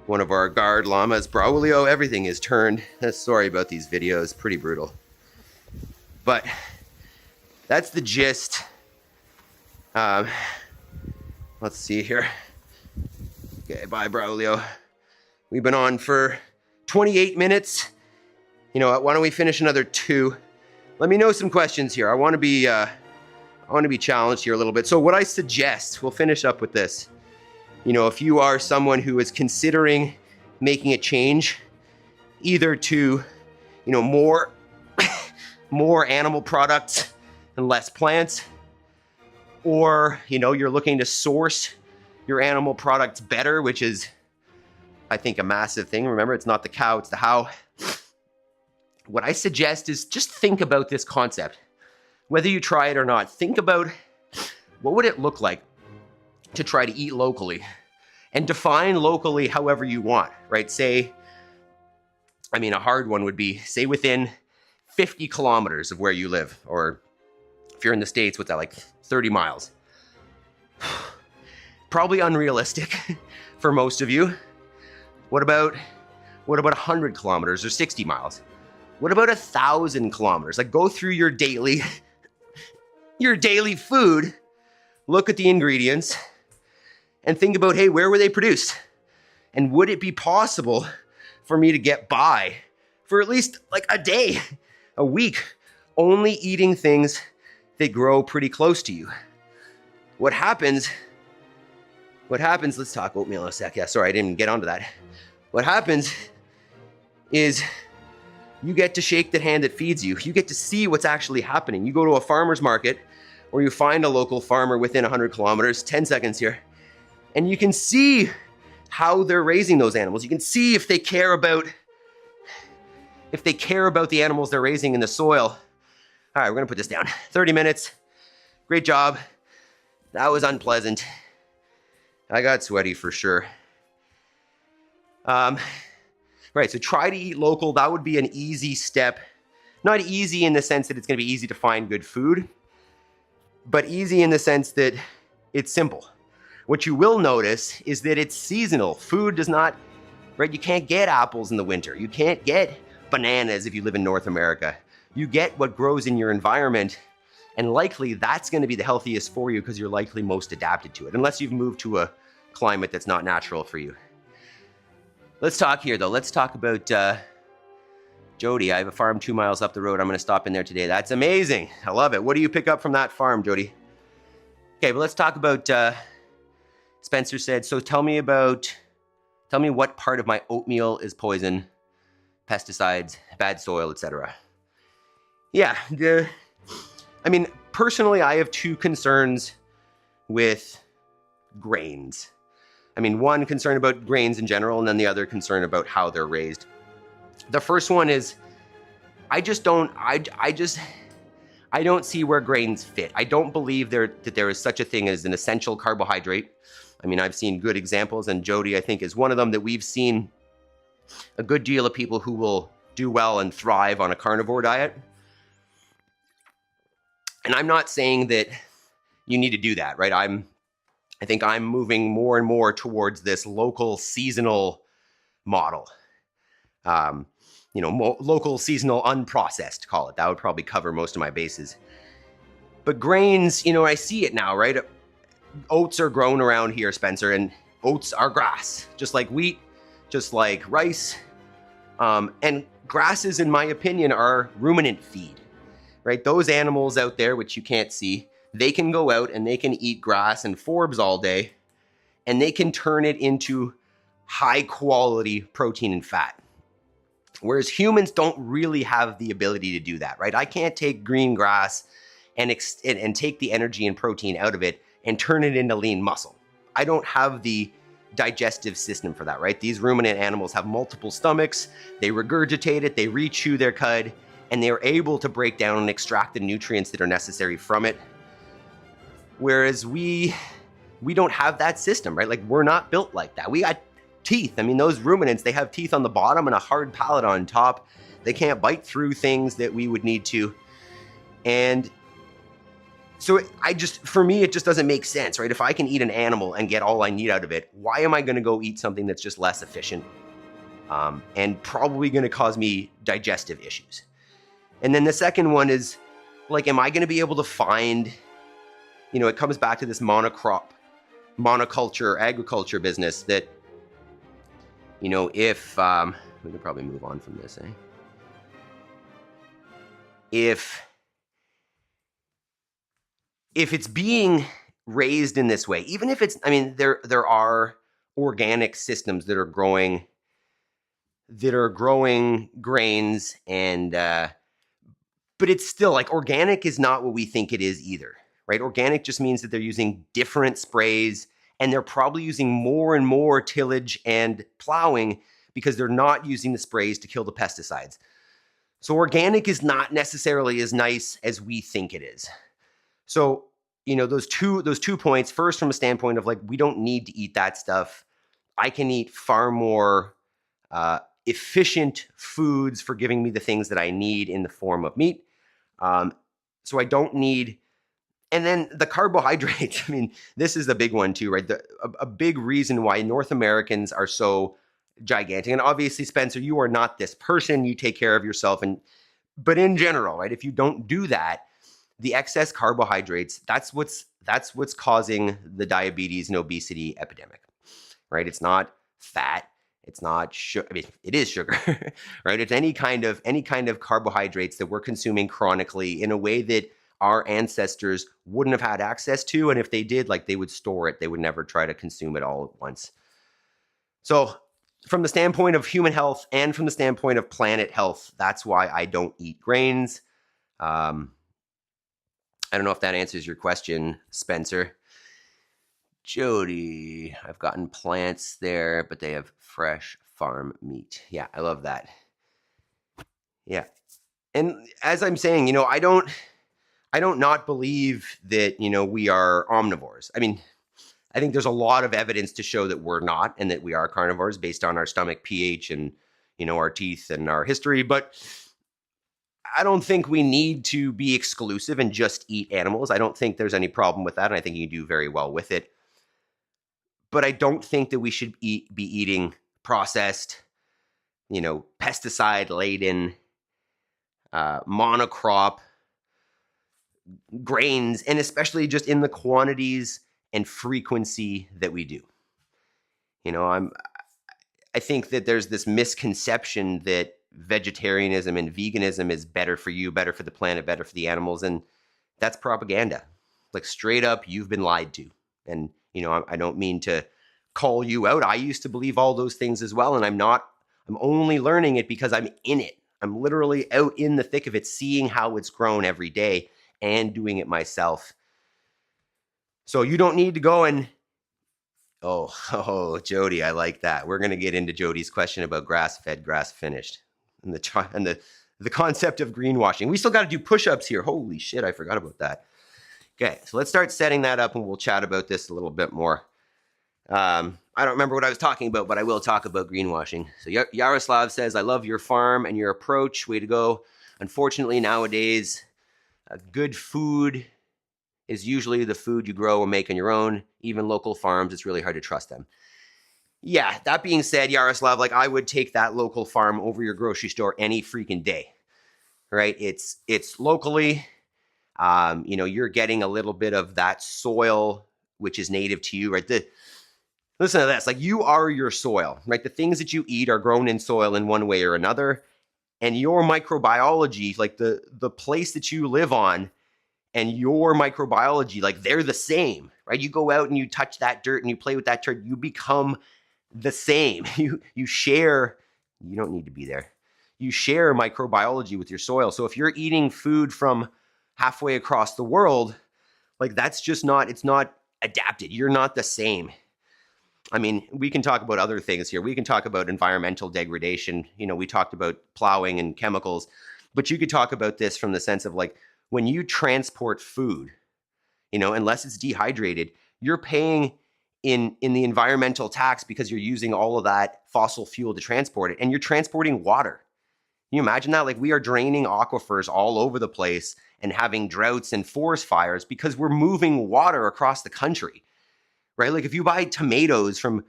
one of our guard llamas, Braulio. Everything is turned. Sorry about these videos, pretty brutal. But that's the gist. Let's see here. Okay, bye Braulio. We've been on for 28 minutes. You know what, why don't we finish another 2? Let me know some questions here. I want to be challenged here a little bit. So what I suggest, we'll finish up with this. You know, if you are someone who is considering making a change, either to, you know, more animal products and less plants, or, you know, you're looking to source your animal products better, which is, I think, a massive thing. Remember, it's not the cow, it's the how. What I suggest is just think about this concept. Whether you try it or not, think about what would it look like to try to eat locally, and define locally however you want, right? Say, I mean, a hard one would be, say, within 50 kilometers of where you live, or if you're in the States, what's that, like 30 miles? Probably unrealistic for most of you. What about 100 kilometers or 60 miles? What about 1,000 kilometers? Like, go through your daily food, look at the ingredients, and think about, hey, where were they produced? And would it be possible for me to get by for at least like a day, a week, only eating things that grow pretty close to you? What happens, let's talk oatmeal in a sec. Yeah, sorry, I didn't get onto that. What happens is you get to shake the hand that feeds you. You get to see what's actually happening. You go to a farmer's market, or you find a local farmer within 100 kilometers, 10 seconds here, and you can see how they're raising those animals. You can see if they care about the animals they're raising in the soil. All right, we're gonna put this down. 30 minutes, great job. That was unpleasant. I got sweaty for sure. Right, so try to eat local. That would be an easy step. Not easy in the sense that it's gonna be easy to find good food, but easy in the sense that it's simple. What you will notice is that it's seasonal. Food does not, right? You can't get apples in the winter. You can't get bananas if you live in North America. You get what grows in your environment, and likely that's gonna be the healthiest for you because you're likely most adapted to it, unless you've moved to a climate that's not natural for you. Let's talk here though. Let's talk about Jody. I have a farm 2 miles up the road. I'm gonna stop in there today. That's amazing. I love it. What do you pick up from that farm, Jody? Okay, but let's talk about, Spencer said, so tell me what part of my oatmeal is poison, pesticides, bad soil, etc. Yeah, I mean, personally, I have 2 concerns with grains. I mean, one concern about grains in general, and then the other concern about how they're raised. The first one is, I don't see where grains fit. I don't believe that there is such a thing as an essential carbohydrate. I mean, I've seen good examples, and Jody, I think, is one of them, that we've seen a good deal of people who will do well and thrive on a carnivore diet. And I'm not saying that you need to do that, right? I think I'm moving more and more towards this local seasonal model. You know, local seasonal unprocessed, call it. That would probably cover most of my bases. But grains, you know, I see it now, right? Oats are grown around here, Spencer, and oats are grass, just like wheat, just like rice. And grasses, in my opinion, are ruminant feed, right? Those animals out there, which you can't see, they can go out and they can eat grass and forbs all day, and they can turn it into high quality protein and fat. Whereas humans don't really have the ability to do that, right? I can't take green grass and take the energy and protein out of it and turn it into lean muscle. I don't have the digestive system for that, right? These ruminant animals have multiple stomachs, they regurgitate it, they re-chew their cud, and they're able to break down and extract the nutrients that are necessary from it. Whereas we don't have that system, right? Like, we're not built like that. We got teeth. I mean, those ruminants, they have teeth on the bottom and a hard palate on top. They can't bite through things that we would need to. And so for me, it just doesn't make sense, right? If I can eat an animal and get all I need out of it, why am I going to go eat something that's just less efficient and probably going to cause me digestive issues? And then the second one is, like, am I going to be able to find, it comes back to this monoculture agriculture business that, if we can probably move on from this, if it's being raised in this way, even if it's, there are organic systems that are growing grains, and but it's still, like, organic is not what we think it is either, right? Organic just means that they're using different sprays, and they're probably using more and more tillage and plowing because they're not using the sprays to kill the pesticides. So organic is not necessarily as nice as we think it is. So, those two points, first from a standpoint of, like, we don't need to eat that stuff. I can eat far more efficient foods for giving me the things that I need in the form of meat. So I don't need, and then the carbohydrates. This is the big one too, right? A big reason why North Americans are so gigantic. And obviously, Spencer, you are not this person. You take care of yourself. But in general, right, if you don't do that, the excess carbohydrates, that's what's causing the diabetes and obesity epidemic, right? It's not fat. It's not sugar. It is sugar, right? It's any kind of carbohydrates that we're consuming chronically in a way that our ancestors wouldn't have had access to. And if they did, like, they would store it. They would never try to consume it all at once. So from the standpoint of human health and from the standpoint of planet health, that's why I don't eat grains. I don't know if that answers your question, Spencer. Jody, I've gotten plants there, but they have fresh farm meat. Yeah, I love that. Yeah. And as I'm saying, I don't not believe that, we are omnivores. I think there's a lot of evidence to show that we're not, and that we are carnivores based on our stomach pH and, our teeth and our history. But I don't think we need to be exclusive and just eat animals. I don't think there's any problem with that, and I think you do very well with it. But I don't think that we should be eating processed, pesticide-laden, monocrop grains, and especially just in the quantities and frequency that we do. I think that there's this misconception that vegetarianism and veganism is better for you, better for the planet, better for the animals, and that's propaganda. Like, straight up, you've been lied to. And I don't mean to call you out. I used to believe all those things as well, and I'm only learning it because I'm in it. I'm literally out in the thick of it, seeing how it's grown every day and doing it myself. So you don't need to go and, Jody, I like that. We're going to get into Jody's question about grass-fed, grass-finished, and the concept of greenwashing. We still got to do push-ups here. Holy shit, I forgot about that. Okay, so let's start setting that up, and we'll chat about this a little bit more. I don't remember what I was talking about, but I will talk about greenwashing. So Yaroslav says, I love your farm and your approach. Way to go. Unfortunately, nowadays, good food is usually the food you grow and make on your own. Even local farms, it's really hard to trust them. Yeah, that being said, Yaroslav, like, I would take that local farm over your grocery store any freaking day, right? It's locally, you're getting a little bit of that soil, which is native to you, right? Listen to this, like, you are your soil, right? The things that you eat are grown in soil in one way or another. and your microbiology, like the place that you live on and your microbiology, like they're the same, right? You go out and you touch that dirt and you play with that dirt, you become the same. You share, you don't need to be there. You share microbiology with your soil. So if you're eating food from halfway across the world, like that's just not, it's not adapted. You're not the same. I mean, we can talk about other things here. We can talk about environmental degradation. You know, we talked about plowing and chemicals, but you could talk about this from the sense of like when you transport food, you know, unless it's dehydrated, you're paying in the environmental tax because you're using all of that fossil fuel to transport it, and you're transporting water. Can you imagine that? Like we are draining aquifers all over the place and having droughts and forest fires because we're moving water across the country, right? Like if you buy tomatoes from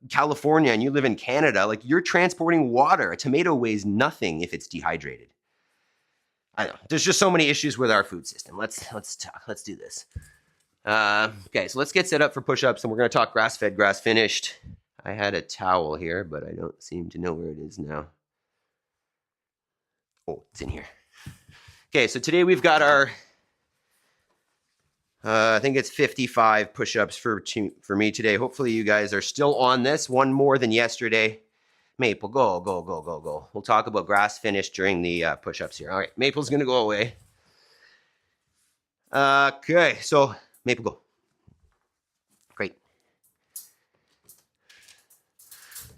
California and you live in Canada, like you're transporting water. A tomato weighs nothing if it's dehydrated. I know. There's just so many issues with our food system. Let's talk. Let's do this. Okay, so let's get set up for push-ups, and we're going to talk grass-fed, grass-finished. I had a towel here, but I don't seem to know where it is now. Oh, it's in here. Okay, so today we've got our, I think it's 55 push-ups for me today. Hopefully you guys are still on this. One more than yesterday. Maple, go. We'll talk about grass-finished during the push-ups here. All right, Maple's going to go away. Okay, so Maple, go. Great.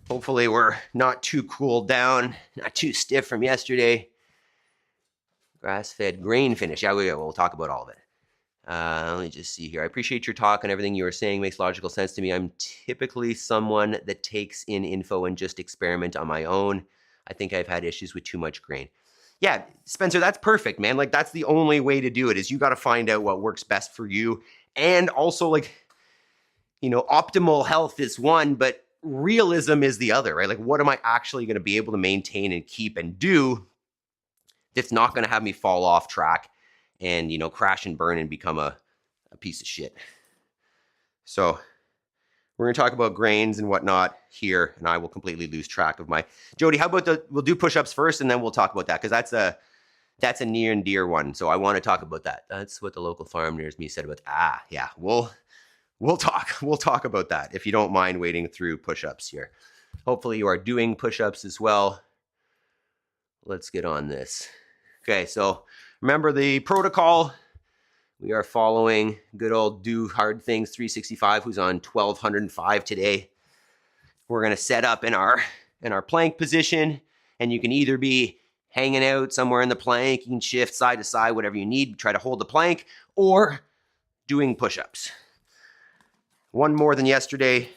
Hopefully we're not too cooled down, not too stiff from yesterday. Grass-fed, grain-finished. Yeah, we'll talk about all of it. Let me just see here. I appreciate your talk and everything you were saying makes logical sense to me. I'm typically someone that takes in info and just experiment on my own. I think I've had issues with too much grain. Yeah, Spencer, that's perfect, man. Like that's the only way to do it is you got to find out what works best for you. And also like, you know, optimal health is one, but realism is the other, right? Like what am I actually going to be able to maintain and keep and do that's not going to have me fall off track and, you know, crash and burn and become a piece of shit. So we're going to talk about grains and whatnot here, and I will completely lose track of my... Jody, how about we'll do push-ups first, and then we'll talk about that, because that's a near and dear one, so I want to talk about that. That's what the local farm near me said about... yeah, we'll talk about that, if you don't mind waiting through push-ups here. Hopefully you are doing push-ups as well. Let's get on this. Okay, so remember the protocol. We are following good old Do Hard Things 365, who's on 1205 today. We're going to set up in our plank position, and you can either be hanging out somewhere in the plank, you can shift side to side, whatever you need, try to hold the plank, or doing push-ups. One more than yesterday,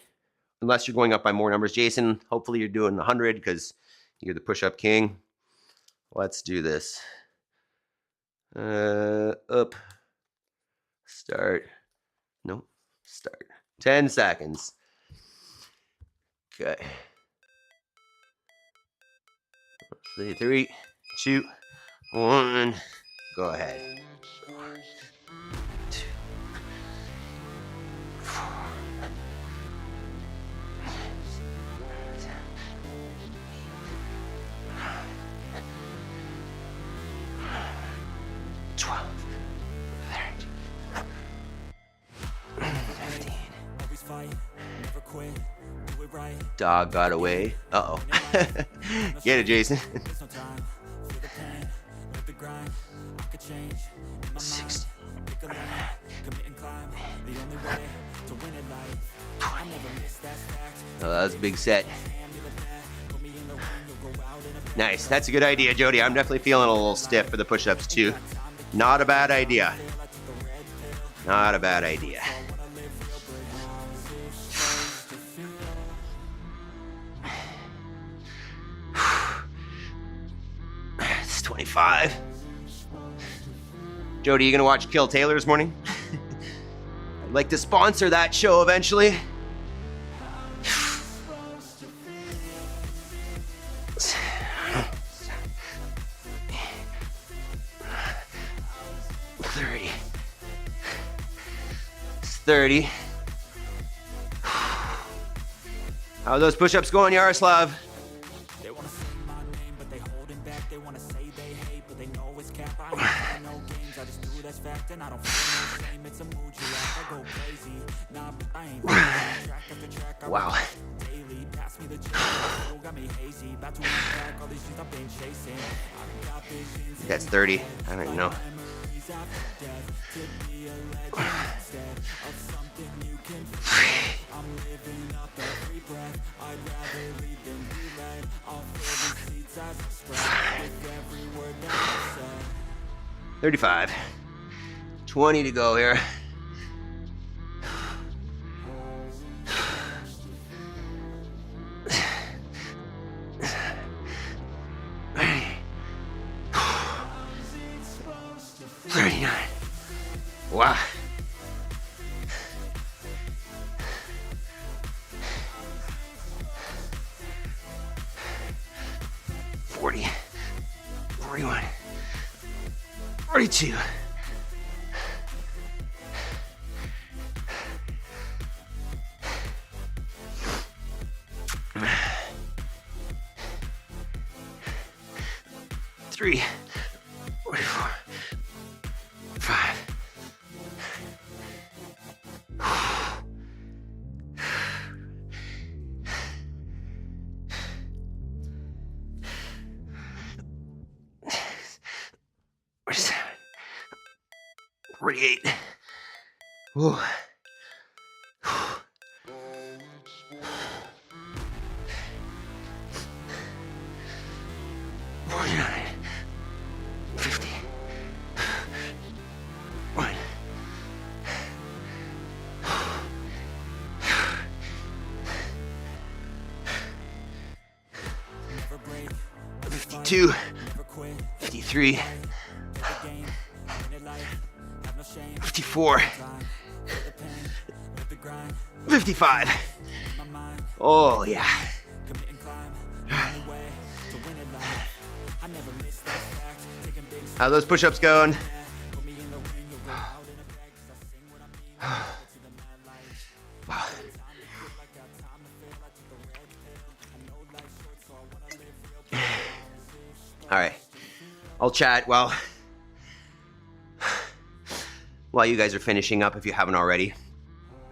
unless you're going up by more numbers. Jason, hopefully you're doing 100 because you're the push-up king. Let's do this. Up. Start. No. Start. 10 seconds. Okay. 3, 2, 1. Go ahead. 1, 2, 4. 12, 13, 15. Dog got away. Uh-oh. Get it, Jason. 16. Oh, that was a big set. Nice. That's a good idea, Jody. I'm definitely feeling a little stiff for the push-ups, too. Not a bad idea. Not a bad idea. It's 25. Jody, you gonna watch Kill Taylor this morning? I'd like to sponsor that show eventually. It's 30. How are those push-ups going, Yaroslav? I just do that's fact, and I don't feel no shame. It's a mood you lack, I go crazy. Nah, but I ain't track after track. Wow. Daily, pass me the chill, got me hazy. About to unpack all these things I've been chasing. I've got visions. That's 30. I don't even know. I'm living up every breath. I'd rather lead than be led. I'll fill the seats as I spread with every word that I said. 35. 20 to go here. Wow. 40, 41, 42. Three, 44, 5. Where's 48. Whew. 49. 50. 1. 52. 53. 54. 55. Oh, yeah. How are those push-ups going? Wow. All right. I'll chat while you guys are finishing up, if you haven't already.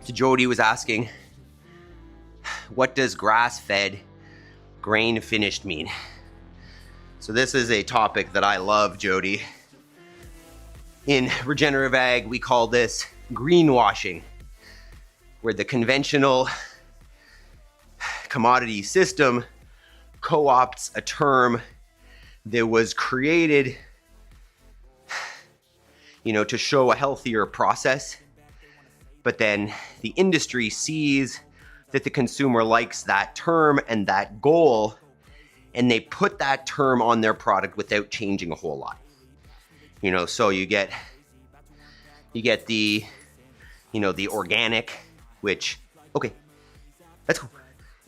So Jody was asking, what does grass-fed, grain-finished mean? So this is a topic that I love, Jody. In regenerative ag, we call this greenwashing, where the conventional commodity system co-opts a term that was created, to show a healthier process. But then the industry sees that the consumer likes that term and that goal, and they put that term on their product without changing a whole lot. So you get the, the organic, which, okay, that's cool.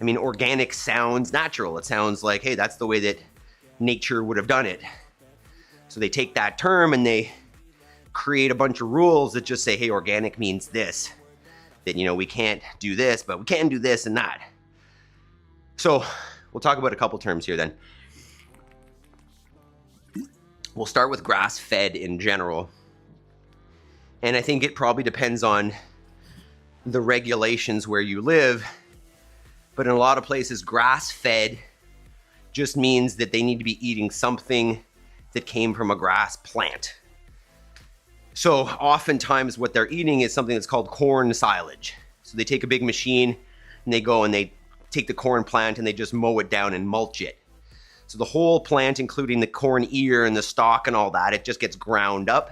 I mean, organic sounds natural. It sounds like, hey, that's the way that nature would have done it. So they take that term and they create a bunch of rules that just say, hey, organic means this. That, we can't do this, but we can do this and that. So we'll talk about a couple terms here then. We'll start with grass-fed in general. And I think it probably depends on the regulations where you live. But in a lot of places, grass-fed just means that they need to be eating something that came from a grass plant. So oftentimes what they're eating is something that's called corn silage. So they take a big machine and they go and they take the corn plant and they just mow it down and mulch it. So the whole plant, including the corn ear and the stalk and all that, it just gets ground up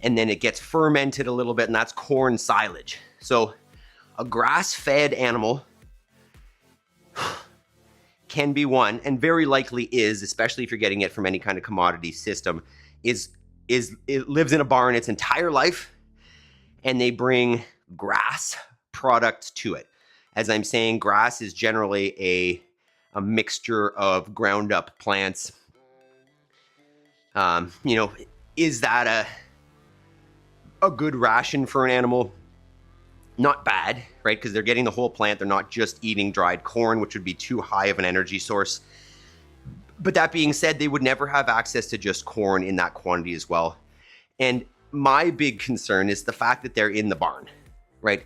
and then it gets fermented a little bit, and that's corn silage. So a grass-fed animal can be one, and very likely is, especially if you're getting it from any kind of commodity system, it lives in a barn its entire life, and they bring grass products to it. As I'm saying, grass is generally a mixture of ground up plants. Is that a good ration for an animal? Not bad, right? Because they're getting the whole plant. They're not just eating dried corn, which would be too high of an energy source. But that being said, they would never have access to just corn in that quantity as well. And my big concern is the fact that they're in the barn, right?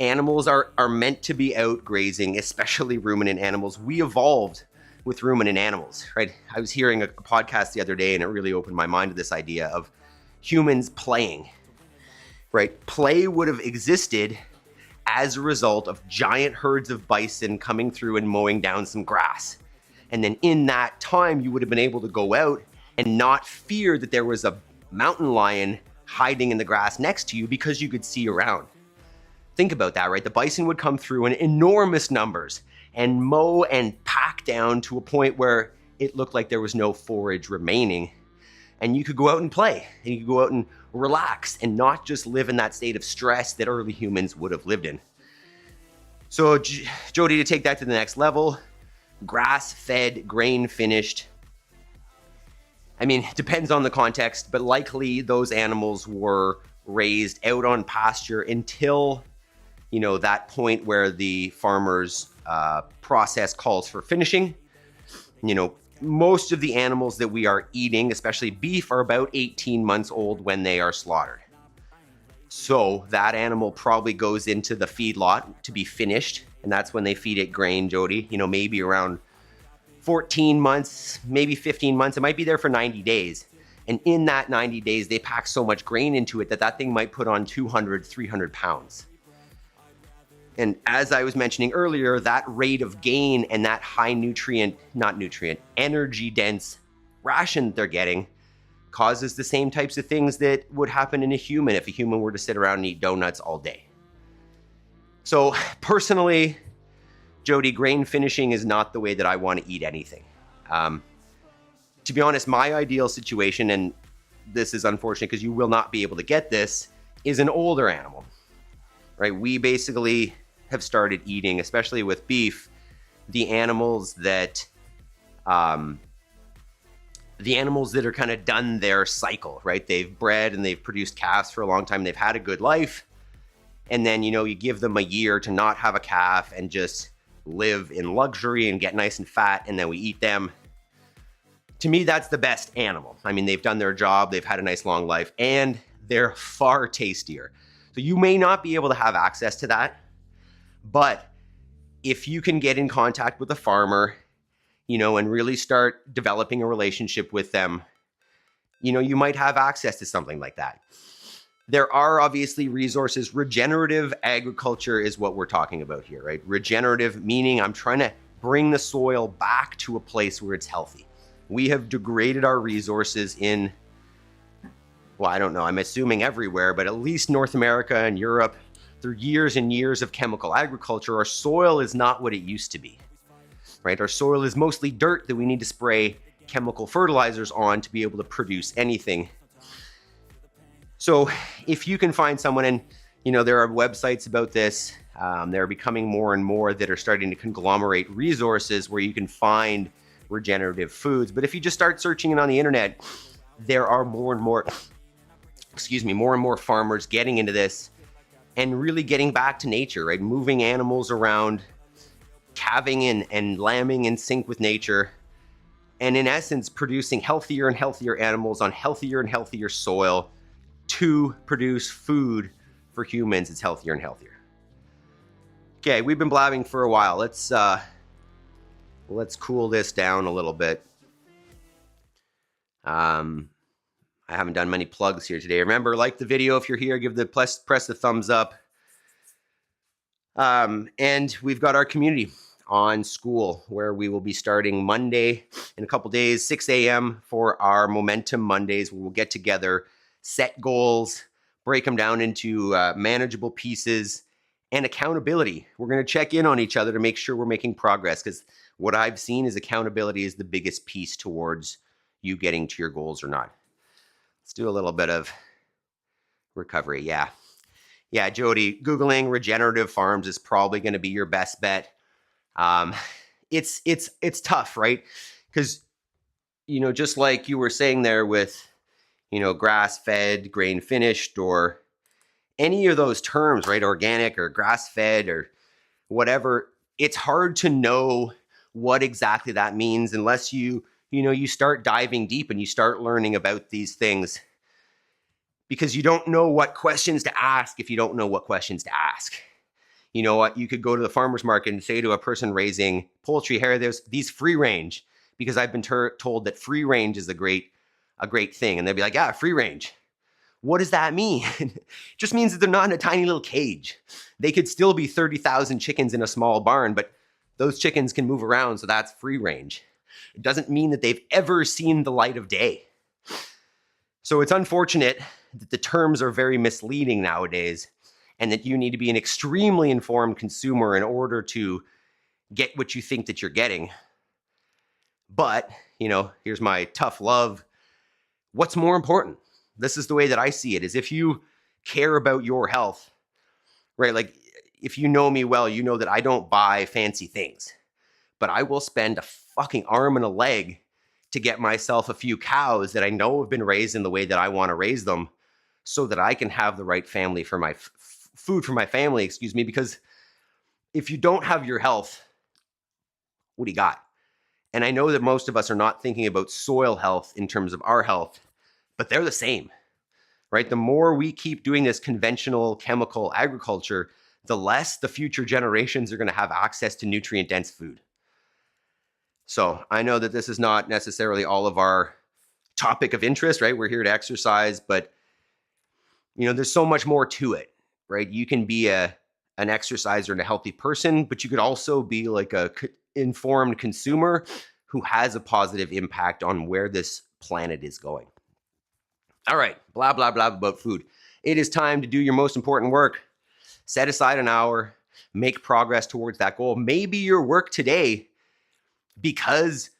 Animals are meant to be out grazing, especially ruminant animals. We evolved with ruminant animals, right? I was hearing a podcast the other day and it really opened my mind to this idea of humans playing, right? Play would have existed as a result of giant herds of bison coming through and mowing down some grass. And then in that time, you would have been able to go out and not fear that there was a mountain lion hiding in the grass next to you because you could see around. Think about that, right? The bison would come through in enormous numbers and mow and pack down to a point where it looked like there was no forage remaining. And you could go out and play, and you could go out and relax and not just live in that state of stress that early humans would have lived in. So Jody, to take that to the next level, grass-fed, grain-finished. I mean, it depends on the context, but likely those animals were raised out on pasture until, you know, that point where the farmer's process calls for finishing. You know, most of the animals that we are eating, especially beef, are about 18 months old when they are slaughtered. So that animal probably goes into the feedlot to be finished, and that's when they feed it grain, Jody. You know, maybe around 14 months, maybe 15 months. It might be there for 90 days. And in that 90 days, they pack so much grain into it that that thing might put on 200, 300 pounds. And as I was mentioning earlier, that rate of gain and that high energy dense ration they're getting causes the same types of things that would happen in a human if a human were to sit around and eat donuts all day. So personally, Jody, grain finishing is not the way that I want to eat anything. To be honest, my ideal situation, and this is unfortunate because you will not be able to get this, is an older animal, right? We basically have started eating, especially with beef, the animals that are kind of done their cycle, right? They've bred and they've produced calves for a long time. They've had a good life. And then, you know, you give them a year to not have a calf and just live in luxury and get nice and fat, and then we eat them. To me, that's the best animal. I mean, they've done their job, they've had a nice long life, and they're far tastier. So you may not be able to have access to that, but if you can get in contact with a farmer, you know, and really start developing a relationship with them, you know, you might have access to something like that. There are obviously resources. Regenerative agriculture is what we're talking about here, right? Regenerative meaning I'm trying to bring the soil back to a place where it's healthy. We have degraded our resources in, well, I don't know, I'm assuming everywhere, but at least North America and Europe, through years and years of chemical agriculture, our soil is not what it used to be, right? Our soil is mostly dirt that we need to spray chemical fertilizers on to be able to produce anything. So if you can find someone, and you know, there are websites about this, there are becoming more and more that are starting to conglomerate resources where you can find regenerative foods. But if you just start searching it on the internet, there are more and more farmers getting into this and really getting back to nature, right? Moving animals around, calving and lambing in sync with nature, and in essence, producing healthier and healthier animals on healthier and healthier soil to produce food for humans. It's healthier and healthier. Okay, we've been blabbing for a while. Let's cool this down a little bit. I haven't done many plugs here today. Remember, like the video if you're here, give the press the thumbs up. And we've got our community on school where we will be starting Monday in a couple days, 6 a.m. for our Momentum Mondays, where we'll get together, set goals, break them down into manageable pieces, and accountability. We're going to check in on each other to make sure we're making progress, because what I've seen is accountability is the biggest piece towards you getting to your goals or not. Let's do a little bit of recovery. Yeah, Jody, Googling regenerative farms is probably going to be your best bet. It's tough, right? Because, you know, just like you were saying there with, you know, grass-fed, grain-finished, or any of those terms, right? Organic or grass-fed or whatever. It's hard to know what exactly that means unless you start diving deep and you start learning about these things. because you don't know what questions to ask if you don't know what questions to ask. You know what? You could go to the farmer's market and say to a person raising poultry, "Here, there's these free range," because I've been told that free range is a great thing. And they'd be like, "Yeah, free range. What does that mean?" It just means that they're not in a tiny little cage. They could still be 30,000 chickens in a small barn, but those chickens can move around, so that's free range. It doesn't mean that they've ever seen the light of day. So it's unfortunate that the terms are very misleading nowadays, and that you need to be an extremely informed consumer in order to get what you think that you're getting. But, here's my tough love. What's more important? This is the way that I see it, is if you care about your health, right? Like, if you know me well, you know that I don't buy fancy things, but I will spend a fucking arm and a leg to get myself a few cows that I know have been raised in the way that I want to raise them, so that I can have the right family for my food for my family, because if you don't have your health, what do you got? And I know that most of us are not thinking about soil health in terms of our health, but they're the same, right? The more we keep doing this conventional chemical agriculture, the less the future generations are going to have access to nutrient-dense food. So I know that this is not necessarily all of our topic of interest, right? We're here to exercise, but there's so much more to it, right? You can be an exerciser and a healthy person, but you could also be like a informed consumer who has a positive impact on where this planet is going. All right, blah, blah, blah about food. It is time to do your most important work. Set aside an hour, make progress towards that goal. Maybe your work today, because,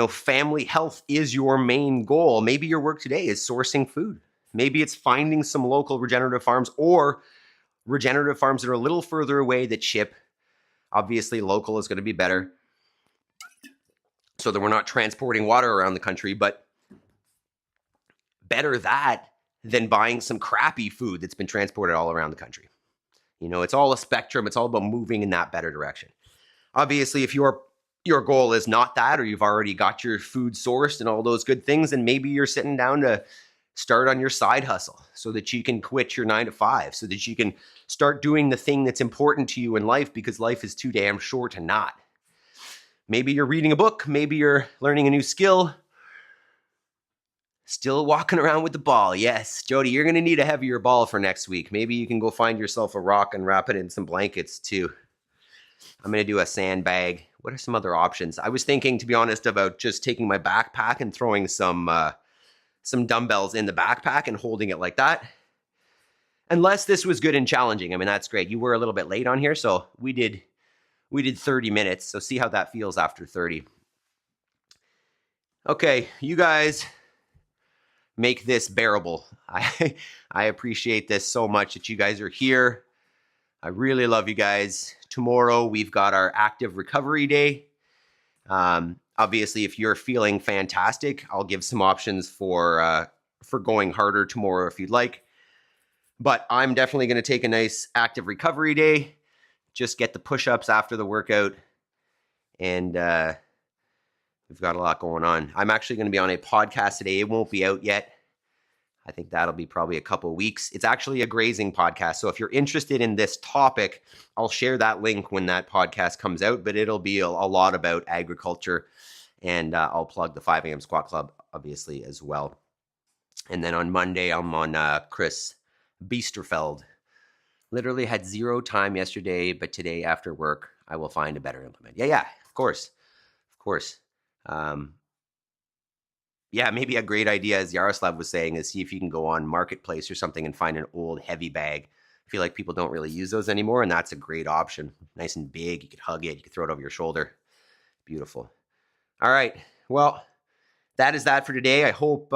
family health is your main goal. Maybe your work today is sourcing food. Maybe it's finding some local regenerative farms, or regenerative farms that are a little further away that ship. Obviously, local is going to be better, so that we're not transporting water around the country, but better that than buying some crappy food that's been transported all around the country. It's all a spectrum. It's all about moving in that better direction. Obviously, if your goal is not that, or you've already got your food sourced and all those good things, then maybe you're sitting down to start on your side hustle so that you can quit your 9 to 5, so that you can start doing the thing that's important to you in life, because life is too damn short to not. Maybe you're reading a book. Maybe you're learning a new skill. Still walking around with the ball. Yes, Jody, you're going to need a heavier ball for next week. Maybe you can go find yourself a rock and wrap it in some blankets too. I'm going to do a sandbag. What are some other options? I was thinking, to be honest, about just taking my backpack and throwing some dumbbells in the backpack and holding it like that. Unless this was good and challenging. I mean, that's great. You were a little bit late on here, so we did 30 minutes. So see how that feels after 30. Okay, you guys make this bearable. I appreciate this so much that you guys are here. I really love you guys. Tomorrow we've got our active recovery day. Obviously, if you're feeling fantastic, I'll give some options for going harder tomorrow if you'd like. But I'm definitely going to take a nice active recovery day. Just get the push-ups after the workout. And we've got a lot going on. I'm actually going to be on a podcast today. It won't be out yet. I think that'll be probably a couple of weeks. It's actually a grazing podcast. So if you're interested in this topic, I'll share that link when that podcast comes out. But it'll be a lot about agriculture. And I'll plug the 5 a.m. Squat Club, obviously, as well. And then on Monday, I'm on Chris Biesterfeld. Literally had zero time yesterday, but today after work, I will find a better implement. Yeah, of course. Yeah, maybe a great idea, as Yaroslav was saying, is see if you can go on Marketplace or something and find an old heavy bag. I feel like people don't really use those anymore, and that's a great option. Nice and big. You could hug it. You could throw it over your shoulder. Beautiful. All right. Well, that is that for today. I hope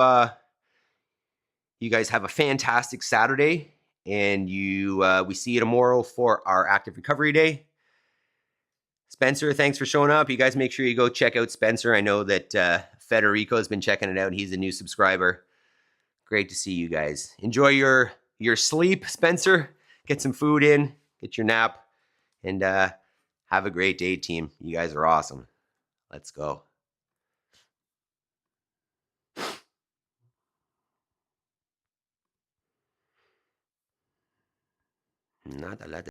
you guys have a fantastic Saturday, and we see you tomorrow for our active recovery day. Spencer, thanks for showing up. You guys make sure you go check out Spencer. I know that Federico has been checking it out. He's a new subscriber. Great to see you guys. Enjoy your sleep, Spencer. Get some food in. Get your nap. And have a great day, team. You guys are awesome. Let's go. Nada,